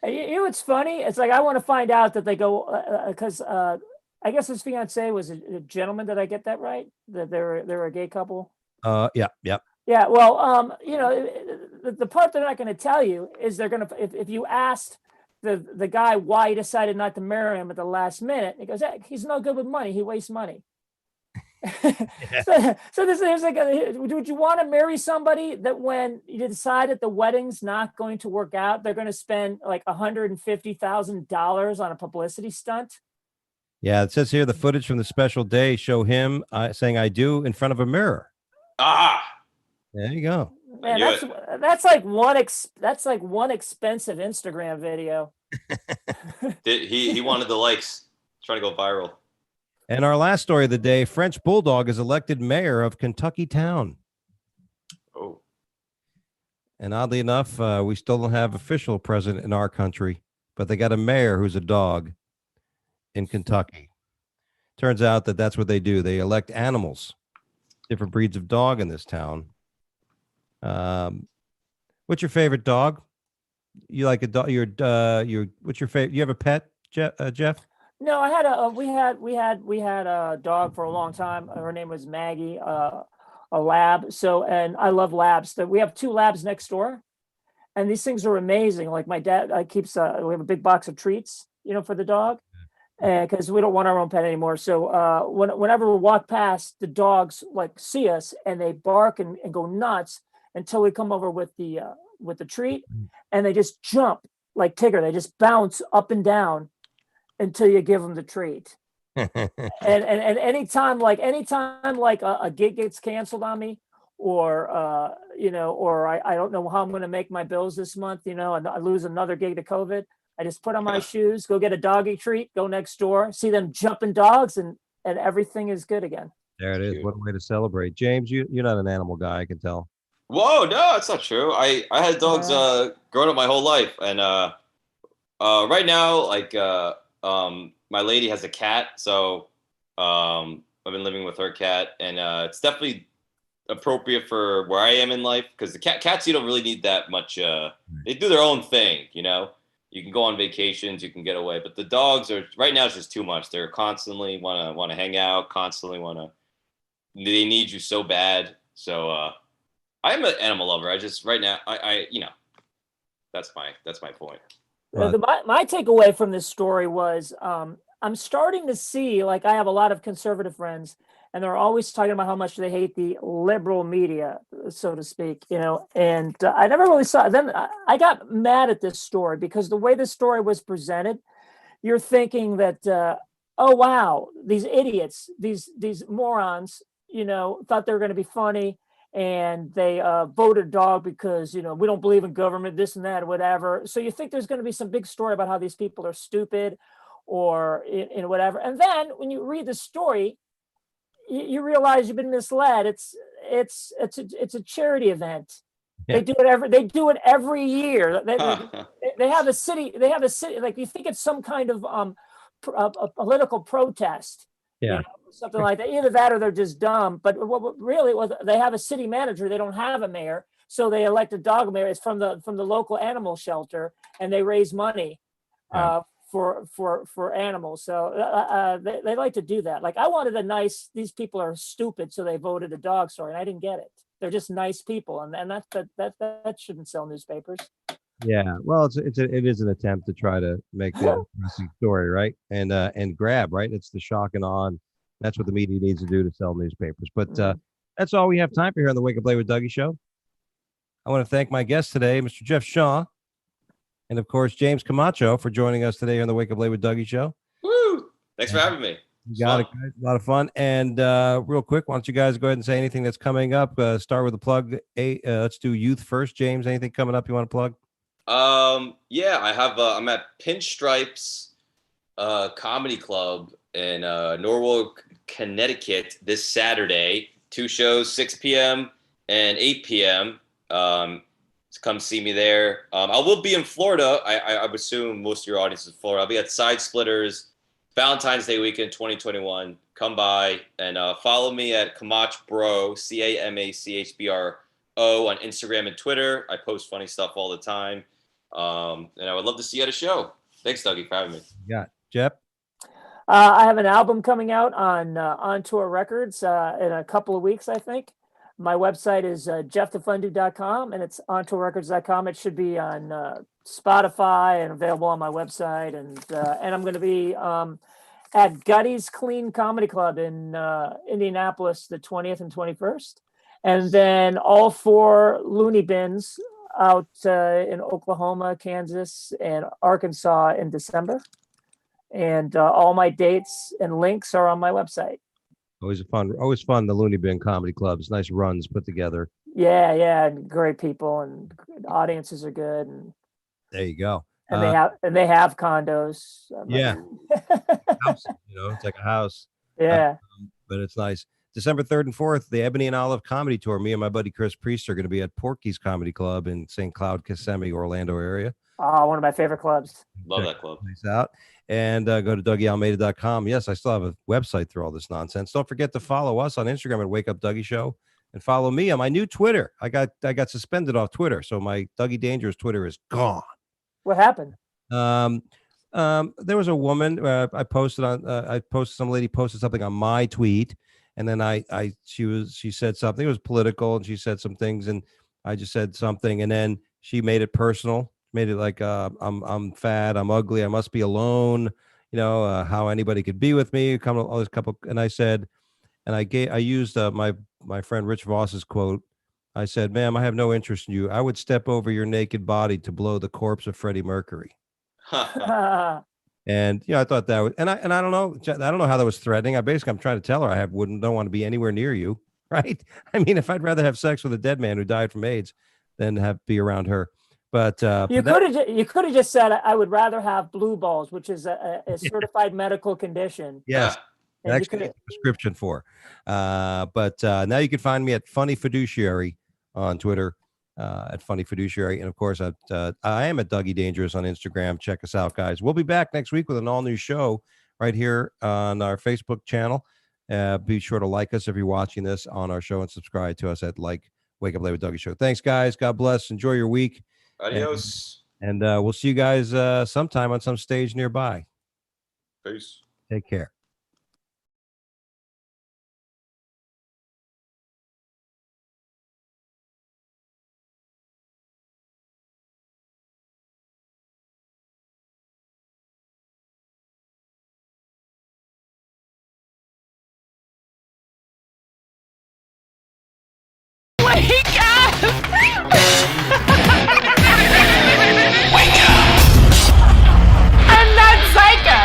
You know what's funny? It's like I want to find out that they go because I guess his fiance was a gentleman. Did I get that right? That they're a gay couple. Yeah. Yeah. Well, the part they're not going to tell you is they're going to if you asked the guy why he decided not to marry him at the last minute, he goes, hey, he's no good with money. He wastes money. So there's like, would you want to marry somebody that when you decide that the wedding's not going to work out, they're going to spend like $150,000 on a publicity stunt? Yeah, it says here the footage from the special day show him saying "I do" in front of a mirror. There you go. Man, that's like one expensive Instagram video. He wanted the likes, trying to go viral. And our last story of the day, French Bulldog is elected mayor of Kentucky Town. Oh. And oddly enough, we still don't have official president in our country, but they got a mayor who's a dog in Kentucky. Turns out that's what they do. They elect animals, different breeds of dog in this town. What's your favorite dog? You like a dog? What's your favorite? You have a pet, Jeff? No, I had we had a dog for a long time. Her name was Maggie, a lab. So, and I love labs. We have 2 labs next door, and these things are amazing. Like my dad keeps, we have a big box of treats, for the dog, because we don't want our own pet anymore. So, whenever we walk past, the dogs like see us and they bark and go nuts until we come over with the treat, and they just jump like Tigger. They just bounce up and down until you give them the treat. And anytime like a gig gets canceled on me, or or I don't know how I'm going to make my bills this month, and I lose another gig to COVID, I just put on my shoes, go get a doggy treat, go next door, see them jumping dogs, and everything is good again. There it is. What a way to celebrate. James, you're not an animal guy, I can tell. Whoa, no, that's not true. I had dogs growing up my whole life, and right now, like my lady has a cat, so I've been living with her cat, and it's definitely appropriate for where I am in life, because the cats, you don't really need that much. They do their own thing, You can go on vacations, you can get away, but the dogs are right now. It's just too much. They're constantly want to hang out, constantly they need you so bad. So I am an animal lover. I just right now, I that's my point. My takeaway from this story was I'm starting to see, like, I have a lot of conservative friends, and they're always talking about how much they hate the liberal media, so to speak, and I never really saw it. Then I got mad at this story because the way this story was presented, you're thinking that, oh, wow, these idiots, these morons, thought they were going to be funny, and they voted dog because, we don't believe in government, this and that, or whatever. So you think there's going to be some big story about how these people are stupid or whatever. And then when you read the story, you realize you've been misled. It's a charity event. Yeah. They do it every year. They have a city. Like, you think it's some kind of a political protest. Yeah. Something like that. Either that or they're just dumb. But really, they have a city manager. They don't have a mayor, so they elect a dog mayor. It's from the local animal shelter, and they raise money for animals. So they like to do that. Like, I wanted these people are stupid, so they voted a dog story, and I didn't get it. They're just nice people, and that shouldn't sell newspapers. Yeah, well, it is an attempt to try to make the interesting story, right? And grab, right? It's the shock and awe. And that's what the media needs to do to sell newspapers. But that's all we have time for here on the Wake Up Late with Dougie show. I want to thank my guest today, Mr. Jeff Shaw, and of course James Camacho, for joining us today on the Wake Up Late with Dougie show. Woo! Thanks for having me. You got it, guys. A lot of fun. And real quick, why don't you guys go ahead and say anything that's coming up? Start with a plug. Let's do youth first. James, anything coming up you want to plug? Yeah, I have. I'm at Pinstripes Comedy Club in Norwalk, Connecticut this Saturday. 2 shows, 6 p.m. and 8 p.m. So come see me there. I will be in Florida. I would assume most of your audience is in Florida. I'll be at Side Splitters Valentine's Day weekend 2021. Come by and follow me at Camacho Bro, CAMACHBRO on Instagram and Twitter. I post funny stuff all the time. And I would love to see you at a show. Thanks, Dougie, for having me. Yeah, Jeff? I have an album coming out on Tour Records in a couple of weeks, I think. My website is jeffthefundude.com, and it's ontourrecords.com. It should be on Spotify and available on my website. And I'm going to be at Gutty's Clean Comedy Club in Indianapolis the 20th and 21st. And then all 4 loony bins out in Oklahoma, Kansas, and Arkansas in December. And all my dates and links are on my website. Always fun. The Looney Bin Comedy Clubs, nice runs put together. Yeah, and great people, and audiences are good. And there you go. And they have condos. Yeah, house, it's like a house. Yeah, but it's nice. December 3rd and 4th, the Ebony and Olive Comedy Tour. Me and my buddy Chris Priest are going to be at Porky's Comedy Club in St. Cloud, Kissimmee, Orlando area. Oh, one of my favorite clubs. Love that club. Nice out. And go to DougieAlmeida.com. Yes, I still have a website through all this nonsense. Don't forget to follow us on Instagram at Wake Up Dougie Show, and follow me on my new Twitter. I got suspended off Twitter, so my Dougie Dangerous Twitter is gone. What happened? There was a woman. Some lady posted something on my tweet, and then she said something. It was political, and she said some things, and I just said something, and then she made it personal. Made it like I'm fat, I'm ugly, I must be alone. How anybody could be with me. And I said, and I used my friend Rich Voss's quote. I said, "Ma'am, I have no interest in you. I would step over your naked body to blow the corpse of Freddie Mercury." And And I thought that was, and I don't know, I don't know how that was threatening. I'm trying to tell her don't want to be anywhere near you, right? I mean, if I'd rather have sex with a dead man who died from AIDS than be around her. But you could have just said, I would rather have blue balls, which is a certified medical condition. Yes. And Actually, get a prescription for. But now you can find me at Funny Fiduciary on Twitter, at Funny Fiduciary. And of course, I am at Dougie Dangerous on Instagram. Check us out, guys. We'll be back next week with an all new show right here on our Facebook channel. Be sure to like us if you're watching this on our show and subscribe to us at Wake Up Late with Dougie Show. Thanks, guys. God bless. Enjoy your week. Adios. And we'll see you guys sometime on some stage nearby. Peace. Take care. Wake up! Wake up! I'm not psycho!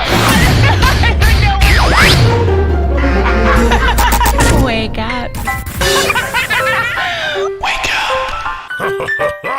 Wake up. Wake up.